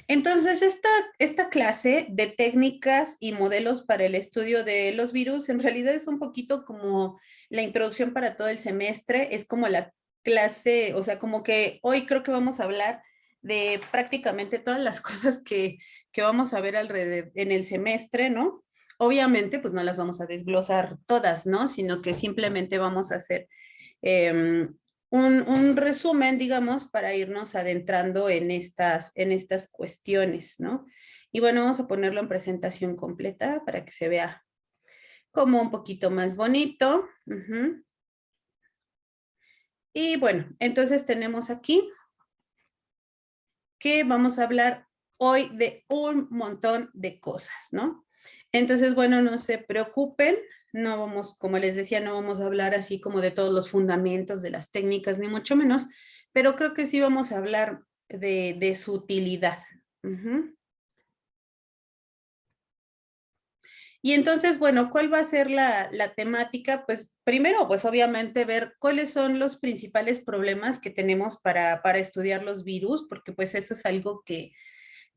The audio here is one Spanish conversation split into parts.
Entonces, esta clase de técnicas y modelos para el estudio de los virus en realidad es un poquito como la introducción para todo el semestre, es como la clase, o sea, como que hoy creo que vamos a hablar de prácticamente todas las cosas que vamos a ver alrededor en el semestre, ¿no? Obviamente, pues no las vamos a desglosar todas, ¿no? Sino que simplemente vamos a hacer eh, un resumen, digamos, para irnos adentrando en estas cuestiones, ¿no? Y bueno, vamos a ponerlo en presentación completa para que se vea como un poquito más bonito. Y bueno, entonces tenemos aquí que vamos a hablar hoy de un montón de cosas, ¿no? Entonces, bueno, no se preocupen, no vamos, como les decía, no vamos a hablar así como de todos los fundamentos de las técnicas, ni mucho menos, pero creo que sí vamos a hablar de su utilidad. Y entonces, bueno, ¿cuál va a ser la temática? Pues primero, pues obviamente ver cuáles son los principales problemas que tenemos para estudiar los virus, porque pues eso es algo que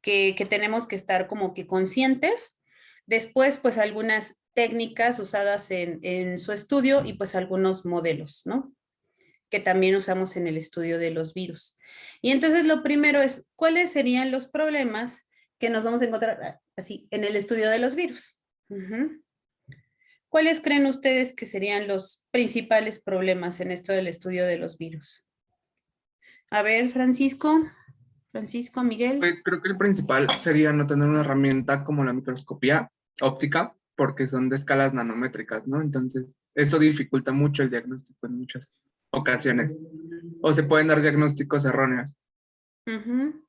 tenemos que estar como que conscientes. Después, pues algunas técnicas usadas en su estudio y pues algunos modelos, ¿no? Que también usamos en el estudio de los virus. Y entonces lo primero es, ¿cuáles serían los problemas que nos vamos a encontrar así en el estudio de los virus? ¿Cuáles creen ustedes que serían los principales problemas en esto del estudio de los virus? A ver, Francisco, Miguel. Pues creo que el principal sería no tener una herramienta como la microscopía óptica, porque son de escalas nanométricas, ¿no? Entonces, eso dificulta mucho el diagnóstico en muchas ocasiones. O se pueden dar diagnósticos erróneos. Ujú.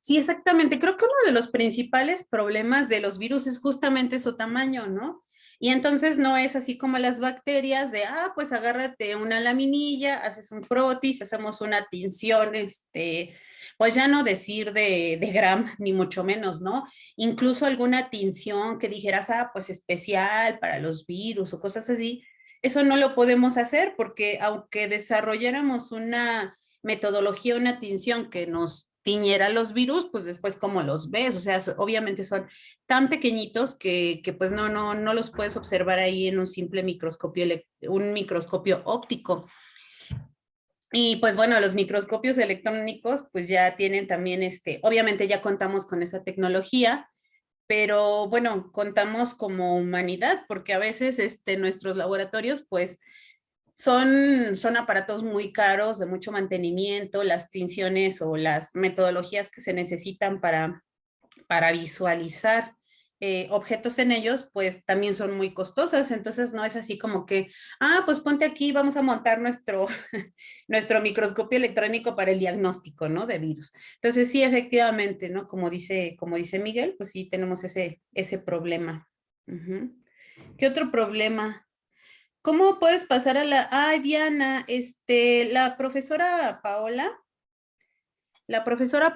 Sí, exactamente. Creo que uno de los principales problemas de los virus es justamente su tamaño, ¿no? Y entonces no es así como las bacterias de, pues agárrate una laminilla, haces un frotis, hacemos una tinción, pues ya no decir de Gram, ni mucho menos, ¿no? Incluso alguna tinción que dijeras, pues especial para los virus o cosas así, eso no lo podemos hacer porque aunque desarrolláramos una metodología, una tinción que nos tiñera los virus, pues después cómo los ves, o sea, obviamente son tan pequeñitos que pues no los puedes observar ahí en un simple microscopio, un microscopio óptico. Y pues bueno, los microscopios electrónicos pues ya tienen también obviamente ya contamos con esa tecnología, pero bueno, contamos como humanidad, porque a veces nuestros laboratorios pues son aparatos muy caros, de mucho mantenimiento, las tinciones o las metodologías que se necesitan para visualizar objetos en ellos, pues también son muy costosas, entonces no es así como que, pues ponte aquí, vamos a montar nuestro microscopio electrónico para el diagnóstico, ¿no? De virus. Entonces sí, efectivamente, ¿no? Como dice Miguel, pues sí tenemos ese problema. Ujú. ¿Qué otro problema? ¿Cómo puedes pasar a Ay, Diana, la profesora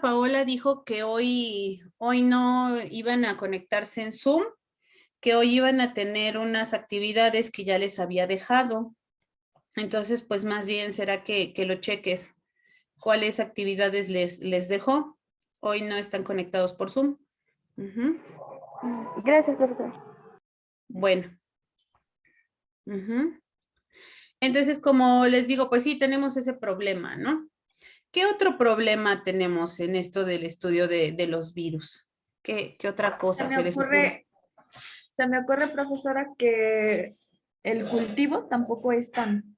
Paola dijo que hoy no iban a conectarse en Zoom, que hoy iban a tener unas actividades que ya les había dejado. Entonces, pues más bien será que lo cheques cuáles actividades les dejó. Hoy no están conectados por Zoom. Ujú. Gracias, profesor. Bueno. Ujú. Entonces, como les digo, pues sí, tenemos ese problema, ¿no? ¿Qué otro problema tenemos en esto del estudio de los virus? ¿Qué otra cosa se les ocurre? Se me ocurre, profesora, que el cultivo tampoco es tan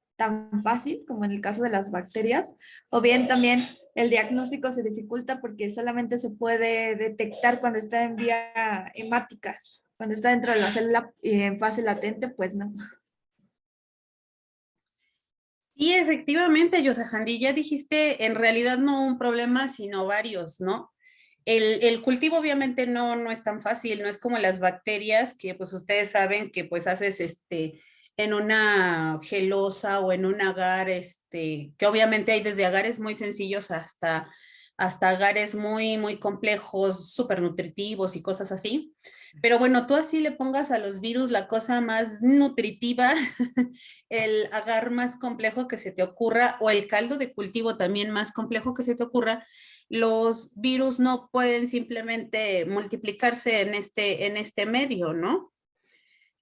fácil como en el caso de las bacterias, o bien también el diagnóstico se dificulta porque solamente se puede detectar cuando está en vía hemática, cuando está dentro de la célula y en fase latente, pues no. Sí, efectivamente, Yosajandi, ya dijiste, en realidad no un problema, sino varios, ¿no? El cultivo obviamente no es tan fácil, no es como las bacterias que pues ustedes saben que pues haces en una gelosa o en un agar, que obviamente hay desde agares muy sencillos hasta agares muy complejos, súper nutritivos y cosas así. Pero bueno, tú así le pongas a los virus la cosa más nutritiva, el agar más complejo que se te ocurra, o el caldo de cultivo también más complejo que se te ocurra, los virus no pueden simplemente multiplicarse en este medio, ¿no?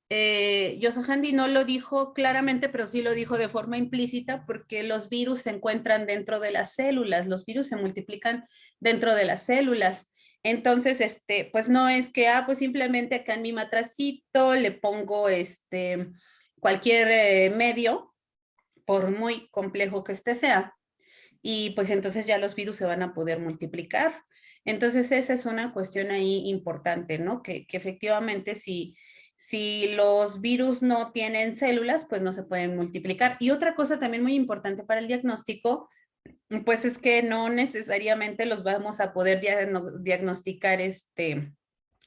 Yoshihandi no lo dijo claramente, pero sí lo dijo de forma implícita porque los virus se encuentran dentro de las células, los virus se multiplican dentro de las células. Entonces, pues no es que, pues simplemente acá en mi matracito le pongo cualquier medio, por muy complejo que sea, y pues entonces ya los virus se van a poder multiplicar. Entonces esa es una cuestión ahí importante, ¿no? Que efectivamente si los virus no tienen células, pues no se pueden multiplicar. Y otra cosa también muy importante para el diagnóstico, pues es que no necesariamente los vamos a poder diagnosticar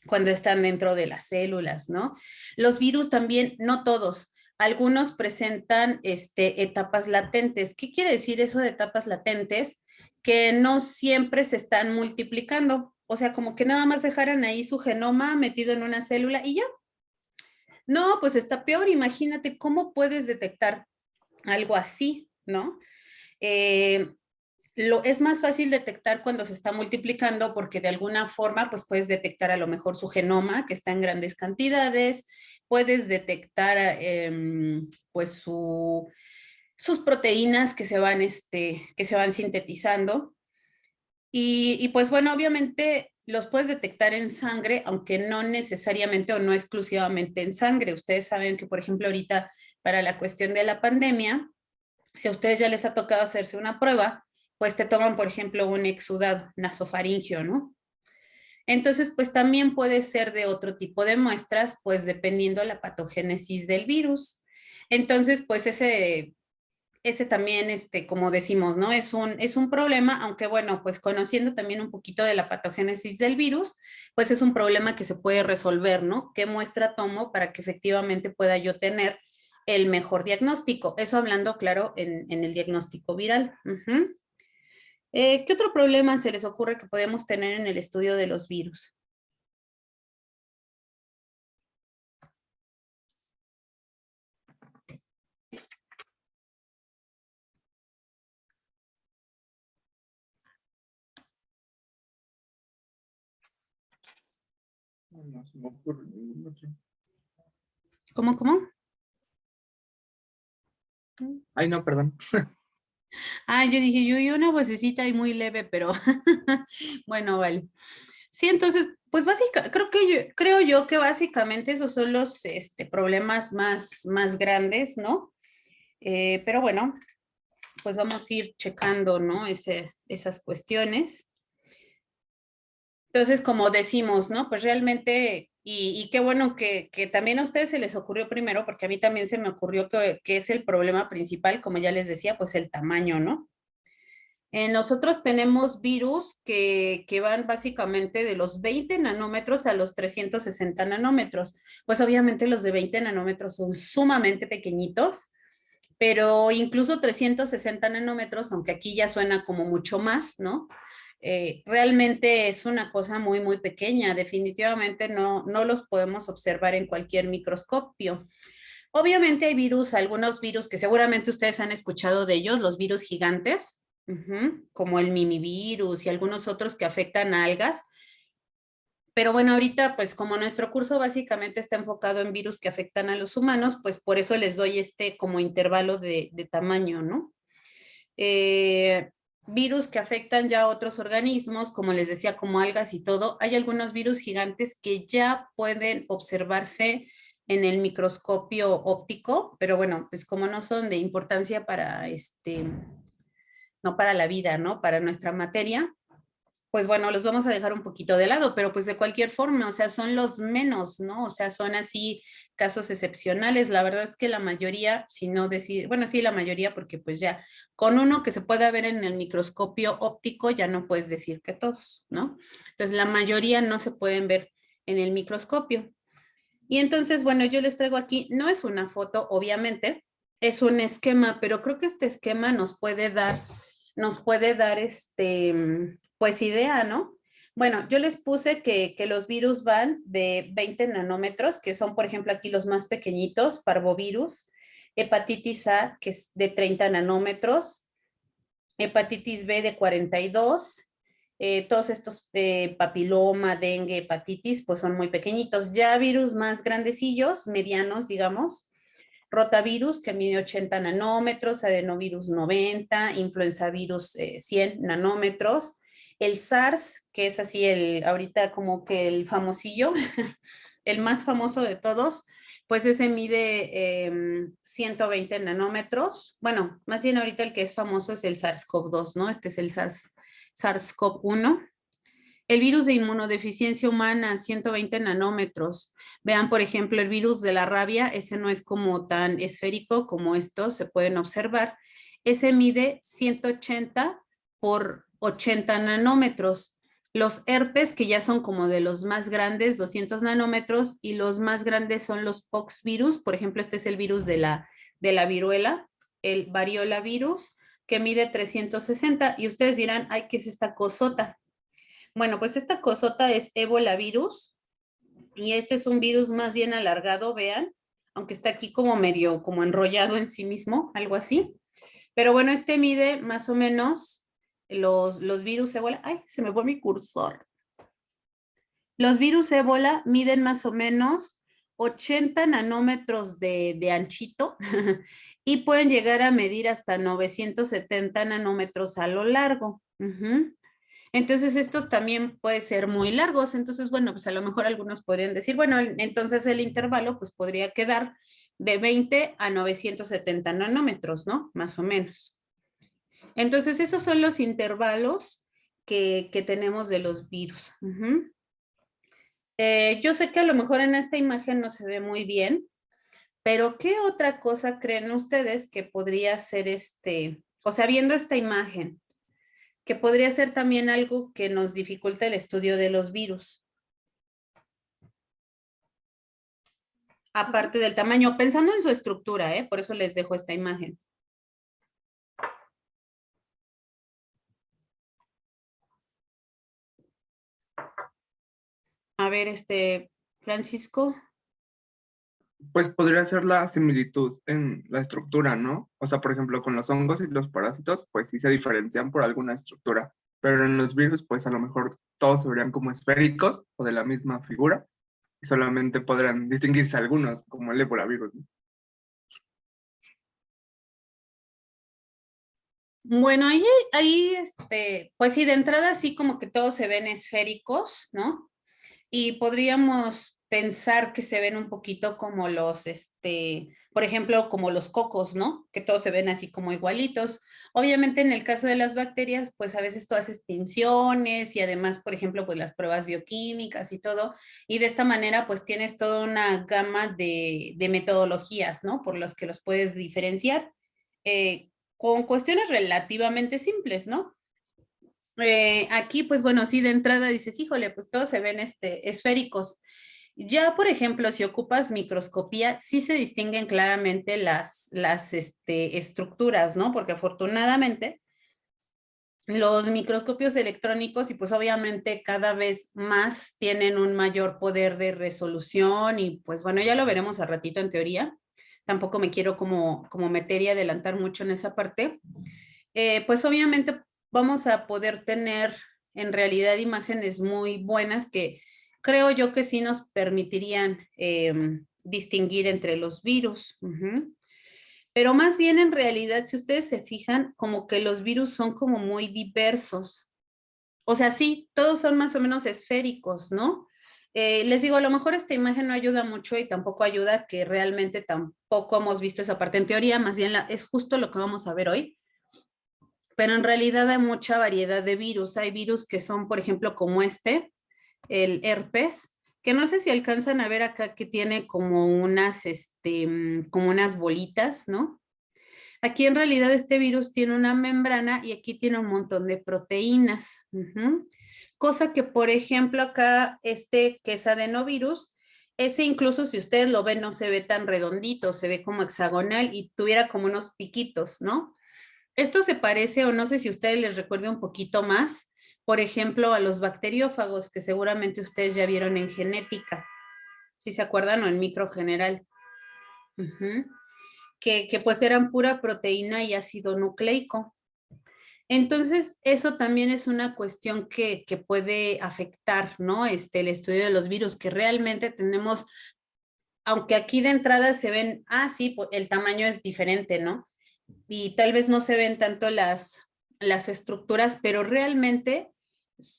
cuando están dentro de las células, ¿no? Los virus también, no todos, algunos presentan etapas latentes. ¿Qué quiere decir eso de etapas latentes? Que no siempre se están multiplicando, o sea, como que nada más dejaran ahí su genoma metido en una célula y ya. No, pues está peor, imagínate cómo puedes detectar algo así, ¿no? Es más fácil detectar cuando se está multiplicando porque de alguna forma pues puedes detectar a lo mejor su genoma que está en grandes cantidades, puedes detectar pues sus proteínas que se van sintetizando y pues bueno, obviamente los puedes detectar en sangre, aunque no necesariamente o no exclusivamente en sangre. Ustedes saben que por ejemplo ahorita para la cuestión de la pandemia, si a ustedes ya les ha tocado hacerse una prueba, pues te toman, por ejemplo, un exudado nasofaringeo, ¿no? Entonces, pues también puede ser de otro tipo de muestras, pues dependiendo la patogénesis del virus. Entonces, pues ese también, como decimos, ¿no? Es un problema, aunque bueno, pues conociendo también un poquito de la patogénesis del virus, pues es un problema que se puede resolver, ¿no? ¿Qué muestra tomo para que efectivamente pueda yo tener el mejor diagnóstico? Eso hablando, claro, en el diagnóstico viral. ¿Qué otro problema se les ocurre que podemos tener en el estudio de los virus? No se me ocurre ningún otro. ¿Cómo? Ay, no, perdón. Ah, yo dije, yo una vocecita y muy leve, pero bueno, vale. Sí, entonces, pues creo yo que básicamente esos son los problemas más grandes, ¿no? Pero bueno, pues vamos a ir checando, ¿no? Esas cuestiones. Entonces, como decimos, ¿no? Pues realmente, y qué bueno que también a ustedes se les ocurrió primero, porque a mí también se me ocurrió que es el problema principal, como ya les decía, pues el tamaño, ¿no? Nosotros tenemos virus que van básicamente de los 20 nanómetros a los 360 nanómetros. Pues obviamente los de 20 nanómetros son sumamente pequeñitos, pero incluso 360 nanómetros, aunque aquí ya suena como mucho más, ¿no? Realmente es una cosa muy, muy pequeña. Definitivamente no los podemos observar en cualquier microscopio. Obviamente hay virus, algunos virus que seguramente ustedes han escuchado de ellos, los virus gigantes, como el mimivirus y algunos otros que afectan a algas. Pero bueno, ahorita pues como nuestro curso básicamente está enfocado en virus que afectan a los humanos, pues por eso les doy como intervalo de tamaño, ¿no? Eh, Virus que afectan ya a otros organismos, como les decía, como algas y todo. Hay algunos virus gigantes que ya pueden observarse en el microscopio óptico, pero bueno, pues como no son de importancia para no para la vida, ¿no? Para nuestra materia, pues bueno, los vamos a dejar un poquito de lado, pero pues de cualquier forma, o sea, son los menos, ¿no? O sea, son así casos excepcionales. La verdad es que la mayoría, si no decir, bueno, sí, la mayoría, porque pues ya con uno que se pueda ver en el microscopio óptico, ya no puedes decir que todos, ¿no? Entonces, la mayoría no se pueden ver en el microscopio. Y entonces, bueno, yo les traigo aquí, no es una foto, obviamente, es un esquema, pero creo que este esquema nos puede dar pues idea, ¿no? Bueno, yo les puse que los virus van de 20 nanómetros, que son, por ejemplo, aquí los más pequeñitos, parvovirus, hepatitis A, que es de 30 nanómetros, hepatitis B de 42, todos estos papiloma, dengue, hepatitis, pues son muy pequeñitos. Ya virus más grandecillos, medianos, digamos, rotavirus que mide 80 nanómetros, adenovirus 90, influenza virus 100 nanómetros, el SARS, que es así ahorita como que el famosillo, el más famoso de todos, pues ese mide 120 nanómetros. Bueno, más bien ahorita el que es famoso es el SARS-CoV-2, ¿no? Este es el SARS-CoV-1. El virus de inmunodeficiencia humana, 120 nanómetros. Vean, por ejemplo, el virus de la rabia, ese no es como tan esférico como estos, se pueden observar. Ese mide 180 por 80 nanómetros. Los herpes, que ya son como de los más grandes, 200 nanómetros, y los más grandes son los poxvirus. Por ejemplo, este es el virus de la viruela, el variola virus, que mide 360. Y ustedes dirán, ay, ¿qué es esta cosota? Bueno, pues esta cosota es ébola virus y este es un virus más bien alargado, vean, aunque está aquí como medio como enrollado en sí mismo, algo así. Pero bueno, este mide más o menos los virus ébola. Ay, se me fue mi cursor. Los virus ébola miden más o menos 80 nanómetros de anchito y pueden llegar a medir hasta 970 nanómetros a lo largo. Entonces, estos también pueden ser muy largos. Entonces, bueno, pues a lo mejor algunos podrían decir, bueno, entonces el intervalo pues podría quedar de 20 a 970 nanómetros, ¿no? Más o menos. Entonces, esos son los intervalos que tenemos de los virus. Yo sé que a lo mejor en esta imagen no se ve muy bien, pero ¿qué otra cosa creen ustedes que podría ser o sea, viendo esta imagen, que podría ser también algo que nos dificulta el estudio de los virus? Aparte del tamaño, pensando en su estructura, por eso les dejo esta imagen. A ver, Francisco. Pues podría ser la similitud en la estructura, ¿no? O sea, por ejemplo, con los hongos y los parásitos, pues sí se diferencian por alguna estructura, pero en los virus, pues a lo mejor todos se verían como esféricos o de la misma figura, y solamente podrán distinguirse algunos, como el ébola virus, ¿no? Bueno, ahí, pues sí, de entrada sí como que todos se ven esféricos, ¿no? Y podríamos pensar que se ven un poquito como por ejemplo, como los cocos, ¿no? Que todos se ven así como igualitos. Obviamente en el caso de las bacterias, pues a veces tú haces tinciones y además, por ejemplo, pues las pruebas bioquímicas y todo. Y de esta manera, pues tienes toda una gama de metodologías, ¿no? Por las que los puedes diferenciar con cuestiones relativamente simples, ¿no? Aquí, pues bueno, sí, de entrada dices, híjole, pues todos se ven esféricos. Ya, por ejemplo, si ocupas microscopía, sí se distinguen claramente las estructuras, ¿no? Porque afortunadamente los microscopios electrónicos y pues obviamente cada vez más tienen un mayor poder de resolución y pues bueno, ya lo veremos a ratito en teoría. Tampoco me quiero como meter y adelantar mucho en esa parte. Pues obviamente vamos a poder tener en realidad imágenes muy buenas que creo yo que sí nos permitirían distinguir entre los virus. Pero más bien en realidad, si ustedes se fijan, como que los virus son como muy diversos. O sea, sí, todos son más o menos esféricos, ¿no? Les digo, a lo mejor esta imagen no ayuda mucho y tampoco ayuda que realmente tampoco hemos visto esa parte en teoría, más bien es justo lo que vamos a ver hoy. Pero en realidad hay mucha variedad de virus. Hay virus que son, por ejemplo, como el herpes, que no sé si alcanzan a ver acá que tiene como como unas bolitas, ¿no? Aquí en realidad este virus tiene una membrana y aquí tiene un montón de proteínas. Cosa que, por ejemplo, acá que es adenovirus, ese incluso si ustedes lo ven no se ve tan redondito, se ve como hexagonal y tuviera como unos piquitos, ¿no? Esto se parece, o no sé si ustedes les recuerda un poquito más, por ejemplo, a los bacteriófagos, que seguramente ustedes ya vieron en genética, si se acuerdan, o en micro general, que pues eran pura proteína y ácido nucleico. Entonces, eso también es una cuestión que puede afectar, ¿no? El estudio de los virus, que realmente tenemos, aunque aquí de entrada se ven, sí, el tamaño es diferente, ¿no? Y tal vez no se ven tanto las estructuras, pero realmente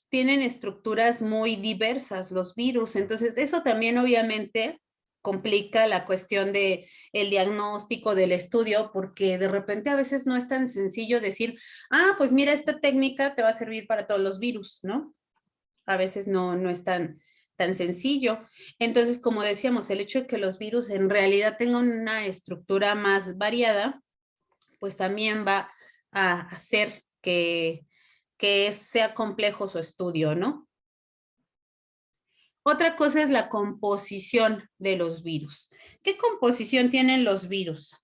tienen estructuras muy diversas los virus. Entonces, eso también obviamente complica la cuestión de el diagnóstico del estudio, porque de repente a veces no es tan sencillo decir, pues mira, esta técnica te va a servir para todos los virus, ¿no? A veces no es tan sencillo. Entonces, como decíamos, el hecho de que los virus en realidad tengan una estructura más variada, pues también va a hacer que sea complejo su estudio, ¿no? Otra cosa es la composición de los virus. ¿Qué composición tienen los virus?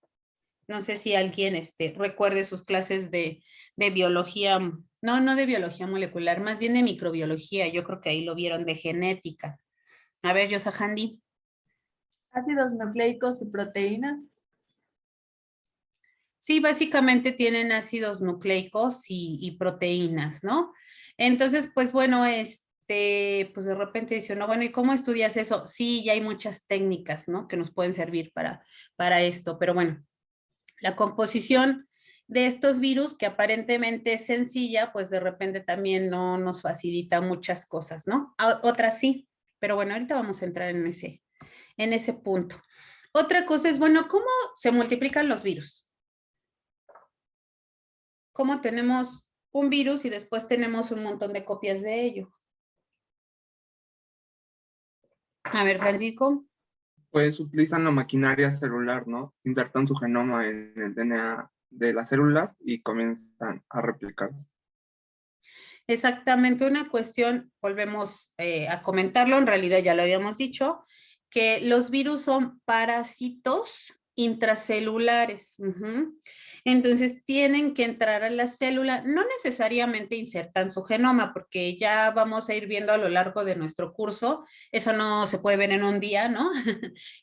No sé si alguien recuerde sus clases de biología, no de biología molecular, más bien de microbiología. Yo creo que ahí lo vieron, de genética. A ver, Yosahandi. Ácidos nucleicos y proteínas. Sí, básicamente tienen ácidos nucleicos y proteínas, ¿no? Entonces, pues bueno, pues de repente dice uno, bueno, ¿y cómo estudias eso? Sí, ya hay muchas técnicas, ¿no? Que nos pueden servir para esto, pero bueno, la composición de estos virus, que aparentemente es sencilla, pues de repente también no nos facilita muchas cosas, ¿no? Otras sí, pero bueno, ahorita vamos a entrar en ese punto. Otra cosa es, bueno, ¿cómo se multiplican los virus? ¿Cómo tenemos un virus y después tenemos un montón de copias de ello? A ver, Francisco. Pues utilizan la maquinaria celular, ¿no? Insertan su genoma en el DNA de las células y comienzan a replicarse. Exactamente, una cuestión, volvemos a comentarlo, en realidad ya lo habíamos dicho, que los virus son parásitos intracelulares. Entonces tienen que entrar a la célula, no necesariamente insertan su genoma, porque ya vamos a ir viendo a lo largo de nuestro curso, eso no se puede ver en un día, ¿no?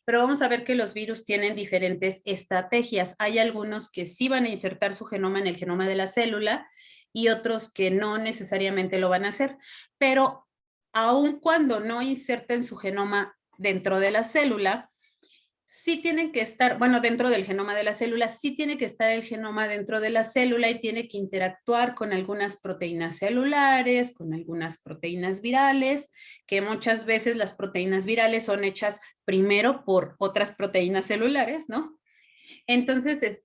Pero vamos a ver que los virus tienen diferentes estrategias. Hay algunos que sí van a insertar su genoma en el genoma de la célula y otros que no necesariamente lo van a hacer, pero aun cuando no inserten su genoma dentro de la célula, sí tienen que estar, bueno, dentro del genoma de la célula, sí tiene que estar el genoma dentro de la célula y tiene que interactuar con algunas proteínas celulares, con algunas proteínas virales, que muchas veces las proteínas virales son hechas primero por otras proteínas celulares, ¿no? Entonces,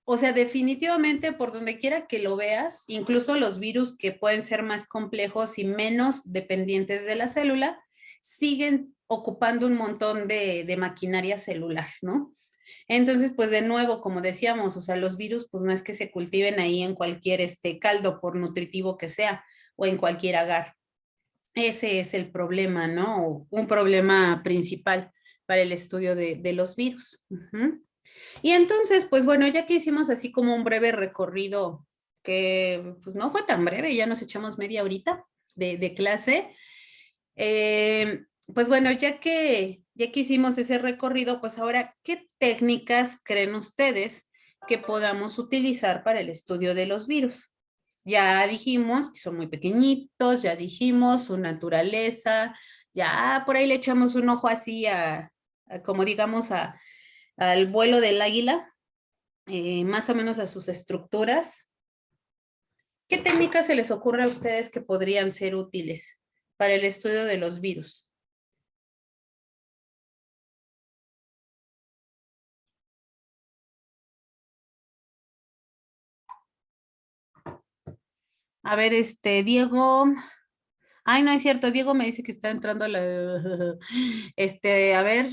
o sea, definitivamente por donde quiera que lo veas, incluso los virus que pueden ser más complejos y menos dependientes de la célula, siguen ocupando un montón de maquinaria celular, ¿no? Entonces, pues de nuevo, como decíamos, o sea, los virus, pues no es que se cultiven ahí en cualquier caldo, por nutritivo que sea, o en cualquier agar. Ese es el problema, ¿no? Un problema principal para el estudio de los virus. Y entonces, pues bueno, ya que hicimos así como un breve recorrido, que pues no fue tan breve, ya nos echamos media horita de clase, pues bueno, ya que hicimos ese recorrido, pues ahora, ¿qué técnicas creen ustedes que podamos utilizar para el estudio de los virus? Ya dijimos que son muy pequeñitos, ya dijimos su naturaleza, ya por ahí le echamos un ojo así como digamos, al vuelo del águila, más o menos a sus estructuras. ¿Qué técnicas se les ocurre a ustedes que podrían ser útiles para el estudio de los virus? A ver, Diego. Ay, no es cierto, Diego me dice que está entrando la... a ver,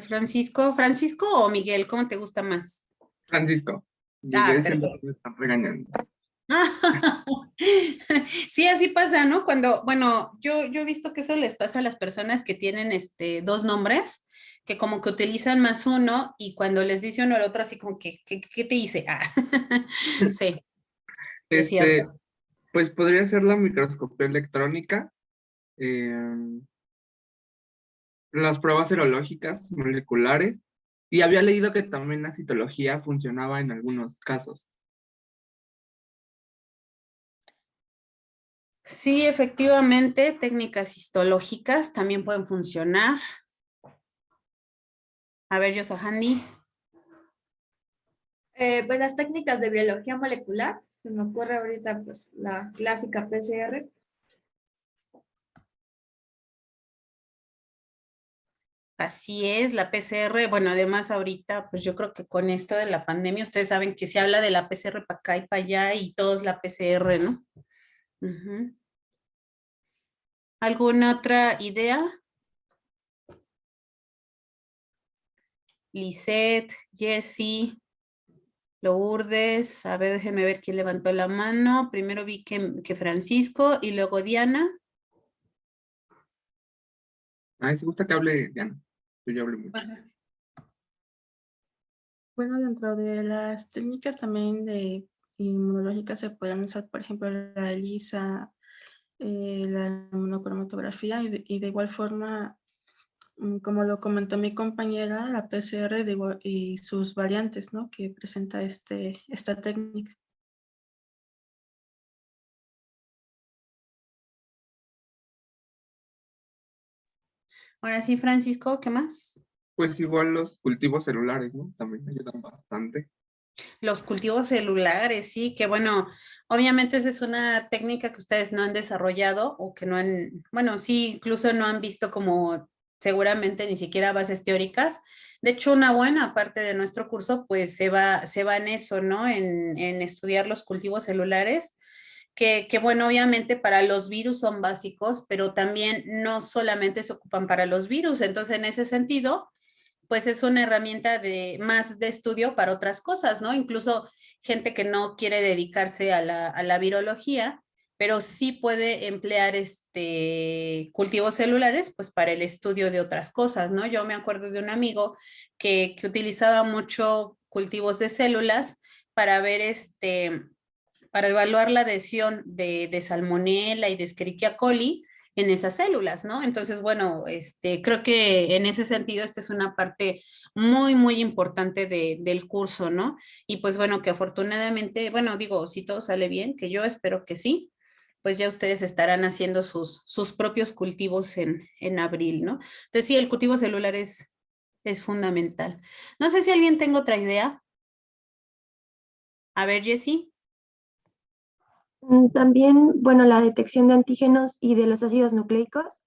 Francisco. ¿Francisco o Miguel? ¿Cómo te gusta más? Francisco, Miguel siento que Perfecto. me están regañando. Sí, así pasa, ¿no? Cuando, bueno, yo he visto que eso les pasa a las personas que tienen dos nombres, que como que utilizan más uno y cuando les dice uno al otro, así como que, ¿qué te dice? Sí, es Este, cierto. pues podría ser la microscopía electrónica, las pruebas serológicas moleculares, y había leído que también la citología funcionaba en algunos casos. Sí, efectivamente, técnicas histológicas también pueden funcionar. A ver, Yosahandi. Pues las técnicas de biología molecular, se me ocurre ahorita pues la clásica PCR. Así es, la PCR, bueno, además ahorita, pues yo creo que con esto de la pandemia, ustedes saben que se habla de la PCR para acá y para allá y todos la PCR, ¿no? Ujú. ¿Alguna otra idea? Lisette, Jessie, Lourdes, a ver, déjenme ver quién levantó la mano. Primero vi que Francisco y luego Diana. Ay, si gusta que hable Diana. Yo ya hablo mucho. Ajá. Bueno, dentro de las técnicas también de inmunológicas se podrían usar, por ejemplo, la ELISA, la inmunocromatografía y de igual forma, como lo comentó mi compañera, la PCR y sus variantes, ¿no? Que presenta esta técnica. Ahora sí, Francisco, ¿qué más? Pues igual los cultivos celulares, ¿no? También ayudan bastante. Los cultivos celulares, sí, que bueno, obviamente esa es una técnica que ustedes no han desarrollado o que no han, bueno, sí, incluso no han visto como seguramente ni siquiera bases teóricas. De hecho, una buena parte de nuestro curso pues se va en eso, ¿no? En estudiar los cultivos celulares, que bueno, obviamente para los virus son básicos, pero también no solamente se ocupan para los virus. Entonces, en ese sentido pues es una herramienta más de estudio para otras cosas, ¿no? Incluso gente que no quiere dedicarse a la virología, pero sí puede emplear cultivos celulares, pues para el estudio de otras cosas, ¿no? Yo me acuerdo de un amigo que utilizaba mucho cultivos de células para ver para evaluar la adhesión de Salmonella y de Escherichia coli en esas células, ¿no? Entonces, bueno, creo que en ese sentido esta es una parte muy, muy importante del curso, ¿no? Y pues bueno, que afortunadamente, bueno, digo, si todo sale bien, que yo espero que sí, pues ya ustedes estarán haciendo sus propios cultivos en abril, ¿no? Entonces sí, el cultivo celular es fundamental. No sé si alguien tenga otra idea. A ver, Jessie. También, bueno, la detección de antígenos y de los ácidos nucleicos.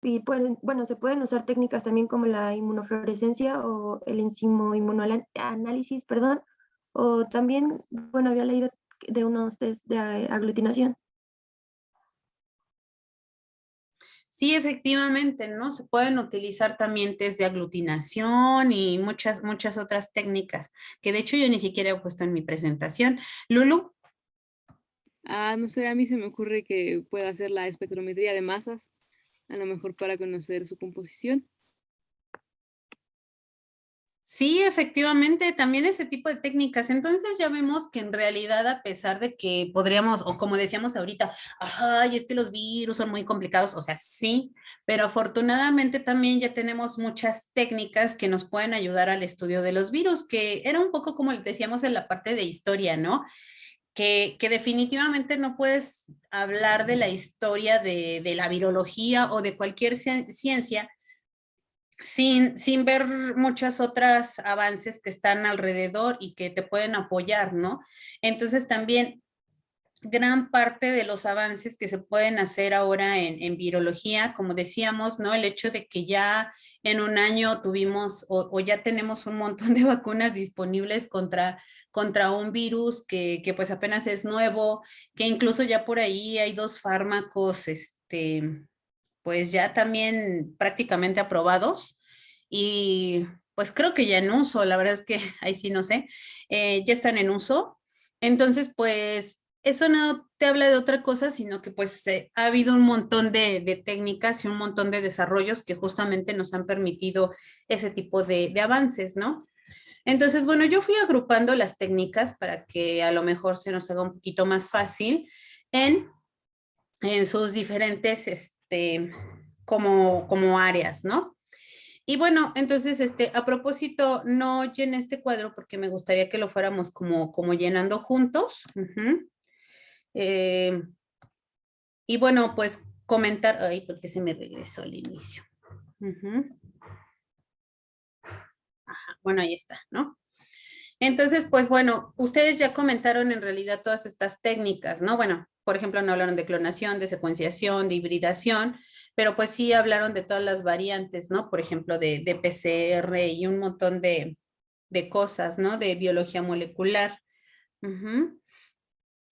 Y bueno, se pueden usar técnicas también como la inmunofluorescencia o el enzimo inmunoanálisis, perdón. O también, bueno, había leído de unos test de aglutinación. Sí, efectivamente, ¿no? Se pueden utilizar también test de aglutinación y muchas, muchas otras técnicas, que de hecho yo ni siquiera he puesto en mi presentación. Lulu, No sé, a mí se me ocurre que pueda hacer la espectrometría de masas, a lo mejor para conocer su composición. sí, efectivamente, también ese tipo de técnicas. Entonces ya vemos que en realidad, a pesar de que podríamos, o como decíamos ahorita, ay, es que los virus son muy complicados, o sea, sí, pero afortunadamente también ya tenemos muchas técnicas que nos pueden ayudar al estudio de los virus, que era un poco como decíamos en la parte de historia, ¿no? Que definitivamente no puedes hablar de la historia de la virología o de cualquier ciencia sin ver muchas otras avances que están alrededor y que te pueden apoyar, ¿no? Entonces también gran parte de los avances que se pueden hacer ahora en virología, como decíamos, ¿no? El hecho de que ya en un año tuvimos o ya tenemos un montón de vacunas disponibles contra un virus que pues apenas es nuevo, que incluso ya por ahí hay dos fármacos, pues ya también prácticamente aprobados y pues creo que ya en uso, la verdad es que ahí sí no sé, ya están en uso. Entonces, pues eso no te habla de otra cosa, sino que pues ha habido un montón de técnicas y un montón de desarrollos que justamente nos han permitido ese tipo de avances, ¿no? Entonces, bueno, yo fui agrupando las técnicas para que a lo mejor se nos haga un poquito más fácil en, en sus diferentes, como áreas, ¿no? Y bueno, entonces, a propósito, no llené este cuadro porque me gustaría que lo fuéramos como llenando juntos. Uh-huh. Y bueno, pues comentar, ay, porque se me regresó al inicio. Ujú. Ajá, bueno, ahí está, ¿no? Entonces, pues bueno, ustedes ya comentaron en realidad todas estas técnicas, ¿no? Bueno, por ejemplo, no hablaron de clonación, de secuenciación, de hibridación, pero pues sí hablaron de todas las variantes, ¿no? Por ejemplo, de PCR y un montón de cosas, ¿no? De biología molecular. Ujú.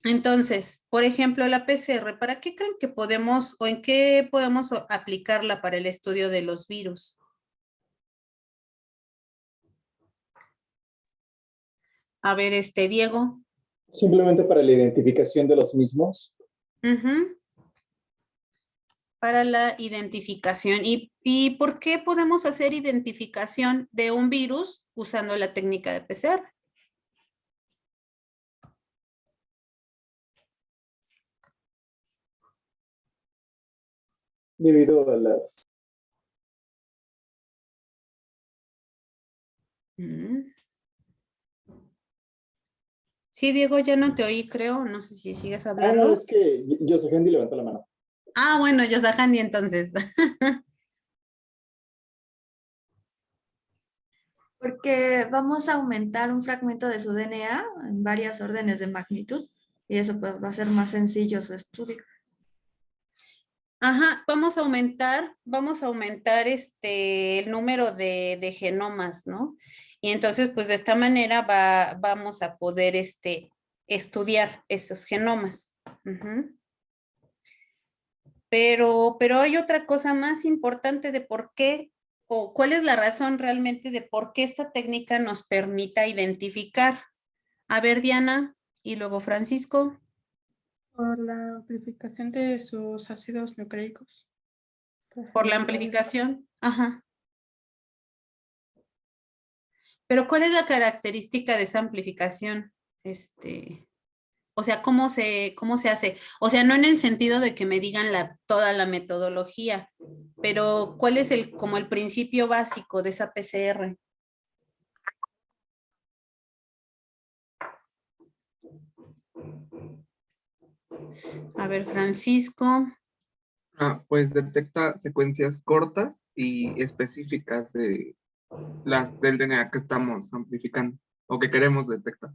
Entonces, por ejemplo, la PCR, ¿para qué creen que podemos o en qué podemos aplicarla para el estudio de los virus? A ver, Diego. Simplemente para la identificación de los mismos. Ujú. Para la identificación. ¿Y por qué podemos hacer identificación de un virus usando la técnica de PCR? Debido a las... Mm. Sí, Diego, ya no te oí, creo. No sé si sigues No, hablando. es que José Hendy levantó la mano. Ah, bueno, Yosahandi, entonces. Porque vamos a aumentar un fragmento de su DNA en varias órdenes de magnitud y eso pues va a ser más sencillo su estudio. Ajá, vamos a aumentar el número de genomas, ¿no? Y entonces, pues de esta manera vamos a poder estudiar esos genomas. Ujú. Pero hay otra cosa más importante de por qué, o cuál es la razón realmente de por qué esta técnica nos permita identificar. A ver, Diana, y luego Francisco. Por la amplificación de sus ácidos nucleicos. Por la amplificación. Ajá. Pero ¿cuál es la característica de esa amplificación? O sea, cómo se hace? O sea, no en el sentido de que me digan toda la metodología, pero ¿cuál es como el principio básico de esa PCR? A ver, Francisco. Pues detecta secuencias cortas y específicas de las del DNA que estamos amplificando o que queremos detectar.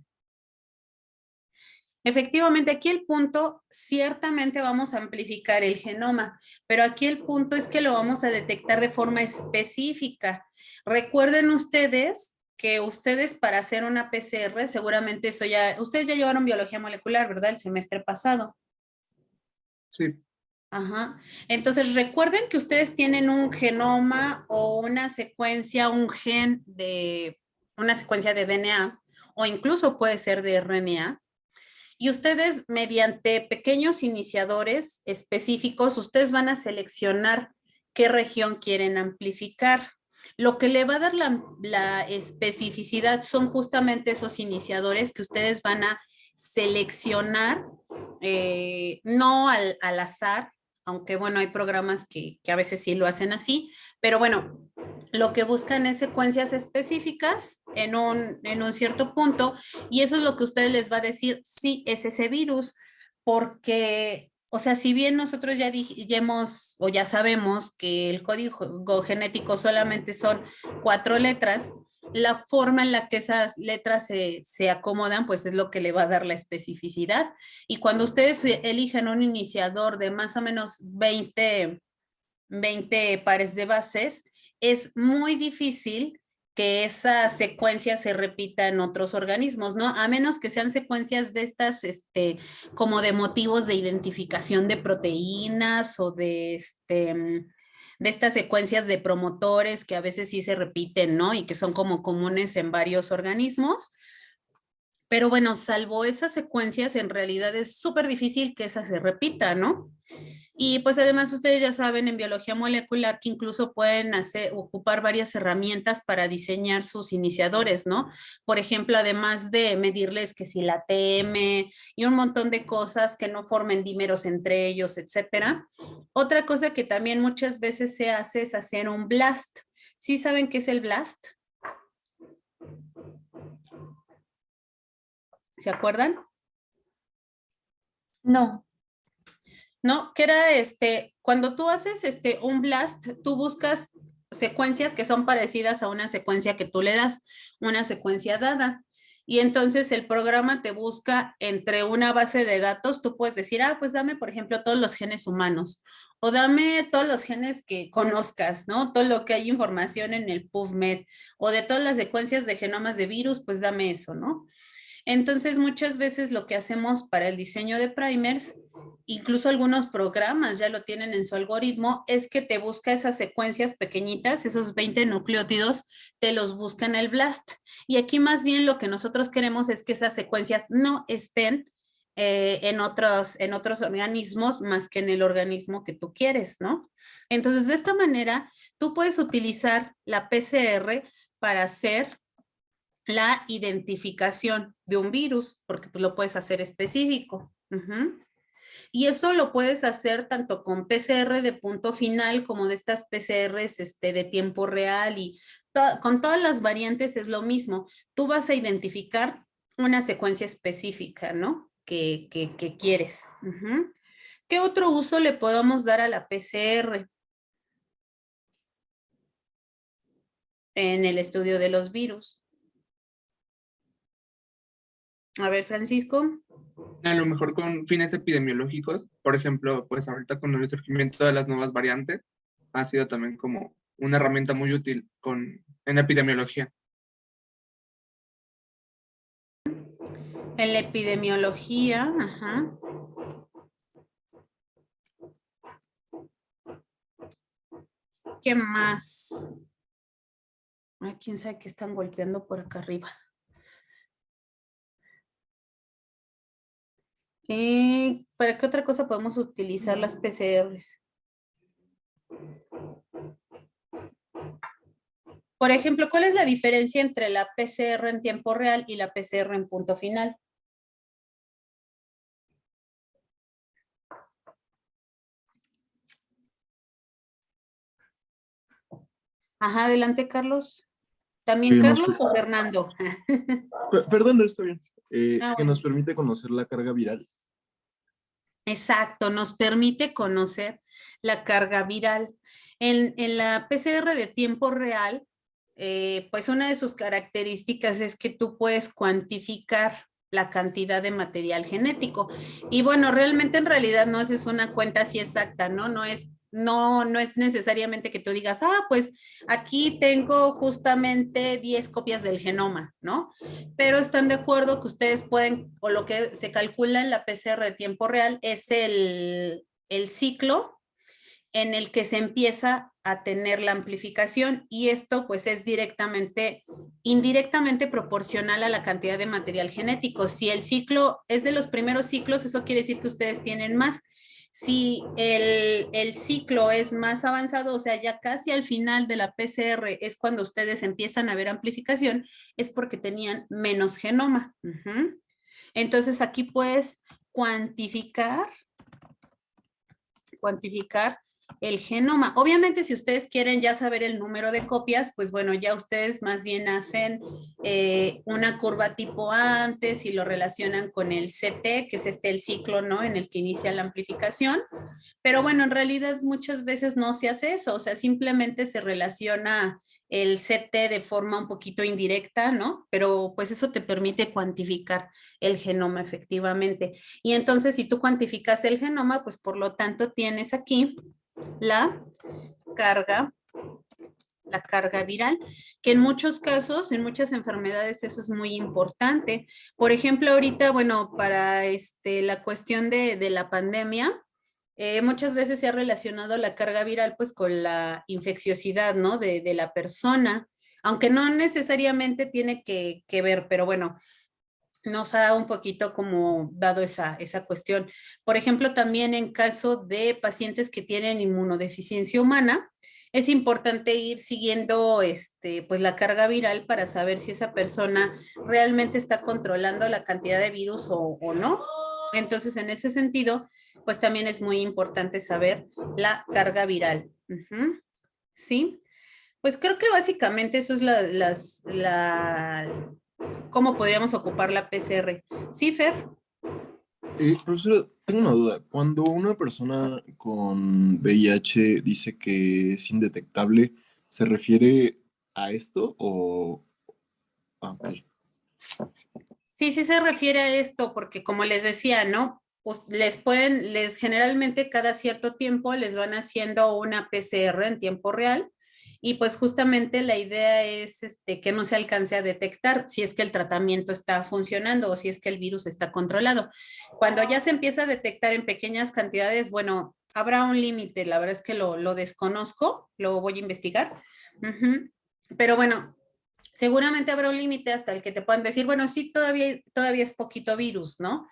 Efectivamente, aquí el punto, ciertamente vamos a amplificar el genoma, pero aquí el punto es que lo vamos a detectar de forma específica. Recuerden ustedes que ustedes para hacer una PCR, seguramente ustedes ya llevaron biología molecular, ¿verdad? El semestre pasado. Sí, Ajá. Entonces, recuerden que ustedes tienen un genoma o una secuencia, una secuencia de DNA, o incluso puede ser de RNA. Y ustedes, mediante pequeños iniciadores específicos, ustedes van a seleccionar qué región quieren amplificar. Lo que le va a dar la especificidad son justamente esos iniciadores que ustedes van a seleccionar, no al azar, aunque bueno, hay programas que a veces sí lo hacen así, pero bueno, lo que buscan es secuencias específicas en un cierto punto y eso es lo que ustedes les va a decir si es ese virus, porque, o sea, si bien nosotros ya hemos o ya sabemos que el código genético solamente son 4 letras, la forma en la que esas letras se acomodan, pues es lo que le va a dar la especificidad. Y cuando ustedes eligen un iniciador de más o menos 20 pares de bases, es muy difícil que esa secuencia se repita en otros organismos, ¿no? A menos que sean secuencias de estas, como de motivos de identificación de proteínas o de estas secuencias de promotores que a veces sí se repiten, ¿no? Y que son como comunes en varios organismos. Pero bueno, salvo esas secuencias, en realidad es súper difícil que esa se repita, ¿no? Y pues además ustedes ya saben en biología molecular que incluso pueden ocupar varias herramientas para diseñar sus iniciadores, ¿no? Por ejemplo, además de medirles que si la TM y un montón de cosas que no formen dímeros entre ellos, etcétera. Otra cosa que también muchas veces se hace es hacer un blast. ¿Sí saben qué es el blast? ¿Se acuerdan? No. ¿no? Que era cuando tú haces un blast, tú buscas secuencias que son parecidas a una secuencia que tú le das, una secuencia dada. Y entonces el programa te busca entre una base de datos, tú puedes decir, pues dame, por ejemplo, todos los genes humanos, o dame todos los genes que conozcas, ¿no? Todo lo que hay información en el PubMed, o de todas las secuencias de genomas de virus, pues dame eso, ¿no? Entonces, muchas veces lo que hacemos para el diseño de primers, incluso algunos programas ya lo tienen en su algoritmo, es que te busca esas secuencias pequeñitas, esos 20 nucleótidos, te los busca en el BLAST. Y aquí más bien lo que nosotros queremos es que esas secuencias no estén en otros organismos más que en el organismo que tú quieres, ¿no? Entonces, de esta manera, tú puedes utilizar la PCR para hacer la identificación de un virus, porque pues, lo puedes hacer específico. Y eso lo puedes hacer tanto con PCR de punto final como de estas PCRs de tiempo real y con todas las variantes es lo mismo. Tú vas a identificar una secuencia específica, ¿no? Que quieres. ¿Qué otro uso le podemos dar a la PCR? En el estudio de los virus. A ver, Francisco. A lo mejor con fines epidemiológicos, por ejemplo, pues ahorita con el surgimiento de las nuevas variantes, ha sido también como una herramienta muy útil en epidemiología. En la epidemiología, ajá. ¿Qué más? Ay, quién sabe qué están golpeando por acá arriba. ¿Para qué otra cosa podemos utilizar las PCRs? Por ejemplo, ¿cuál es la diferencia entre la PCR en tiempo real y la PCR en punto final? Ajá, adelante, Carlos. ¿También Que nos Carlos o Fernando? Fernando, está bien. Que bueno. nos permite conocer la carga viral. Exacto, nos permite conocer la carga viral. En la PCR de tiempo real, pues una de sus características es que tú puedes cuantificar la cantidad de material genético. Y bueno, realmente en realidad no es una cuenta así exacta, ¿no? No es necesariamente que tú digas, pues aquí tengo justamente 10 copias del genoma, ¿no? Pero están de acuerdo que ustedes pueden, o lo que se calcula en la PCR de tiempo real es el ciclo en el que se empieza a tener la amplificación y esto pues es indirectamente proporcional a la cantidad de material genético. Si el ciclo es de los primeros ciclos, eso quiere decir que ustedes tienen más. Si el ciclo es más avanzado, o sea, ya casi al final de la PCR es cuando ustedes empiezan a ver amplificación, es porque tenían menos genoma. Entonces aquí puedes cuantificar el genoma. Obviamente, si ustedes quieren ya saber el número de copias, pues bueno, ya ustedes más bien hacen una curva tipo antes y lo relacionan con el CT, que es el ciclo, ¿no? En el que inicia la amplificación. Pero bueno, en realidad muchas veces no se hace eso, o sea, simplemente se relaciona el CT de forma un poquito indirecta, ¿no? Pero pues eso te permite cuantificar el genoma efectivamente. Y entonces si tú cuantificas el genoma, pues por lo tanto tienes aquí la carga viral, que en muchos casos, en muchas enfermedades eso es muy importante. Por ejemplo, ahorita, bueno, para la cuestión de la pandemia, muchas veces se ha relacionado la carga viral pues con la infecciosidad, ¿no? De la persona, aunque no necesariamente tiene que ver, pero bueno, nos ha un poquito como dado esa cuestión. Por ejemplo, también en caso de pacientes que tienen inmunodeficiencia humana, es importante ir siguiendo pues la carga viral para saber si esa persona realmente está controlando la cantidad de virus o no. Entonces, en ese sentido, pues también es muy importante saber la carga viral. ¿Sí? Pues creo que básicamente eso es cómo podríamos ocupar la PCR. ¿Sí, Fer? Profesora, Tengo una duda. Cuando una persona con VIH dice que es indetectable, ¿se refiere a esto o...? Ah, ok. Sí, sí se refiere a esto, porque como les decía, ¿no? Pues les generalmente cada cierto tiempo les van haciendo una PCR en tiempo real y pues justamente la idea es que no se alcance a detectar si es que el tratamiento está funcionando o si es que el virus está controlado. Cuando ya se empieza a detectar en pequeñas cantidades, bueno, habrá un límite, la verdad es que lo desconozco, lo voy a investigar. Ujú. Pero bueno, seguramente habrá un límite hasta el que te puedan decir, bueno, sí, todavía es poquito virus, ¿no?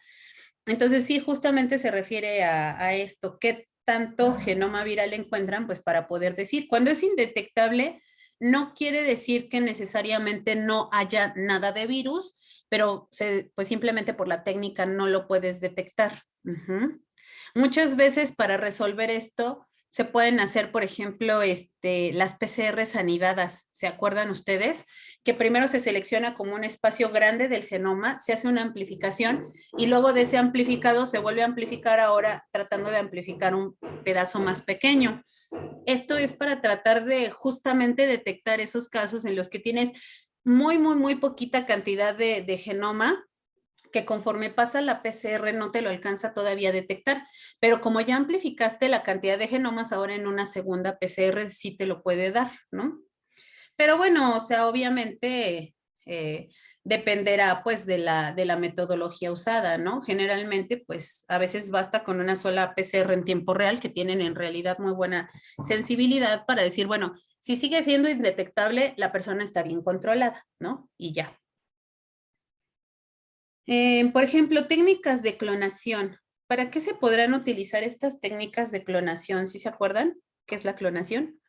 Entonces sí, justamente se refiere a esto, qué tanto genoma viral encuentran, pues para poder decir, cuando es indetectable, no quiere decir que necesariamente no haya nada de virus, pero pues simplemente por la técnica no lo puedes detectar. Ujú. Muchas veces para resolver esto se pueden hacer, por ejemplo, las PCRs anidadas. ¿Se acuerdan ustedes? Que primero se selecciona como un espacio grande del genoma, se hace una amplificación y luego de ese amplificado se vuelve a amplificar ahora tratando de amplificar un pedazo más pequeño. Esto es para tratar de justamente detectar esos casos en los que tienes muy poquita cantidad de genoma que conforme pasa la PCR no te lo alcanza todavía a detectar, pero como ya amplificaste la cantidad de genomas, ahora en una segunda PCR sí te lo puede dar, ¿no? Pero bueno, o sea, obviamente dependerá pues de la metodología usada, ¿no? Generalmente pues a veces basta con una sola PCR en tiempo real que tienen en realidad muy buena sensibilidad para decir, bueno, si sigue siendo indetectable, la persona está bien controlada, ¿no? Y ya. Por ejemplo, técnicas de clonación. ¿Para qué se podrán utilizar estas técnicas de clonación? ¿Sí se acuerdan qué es la clonación?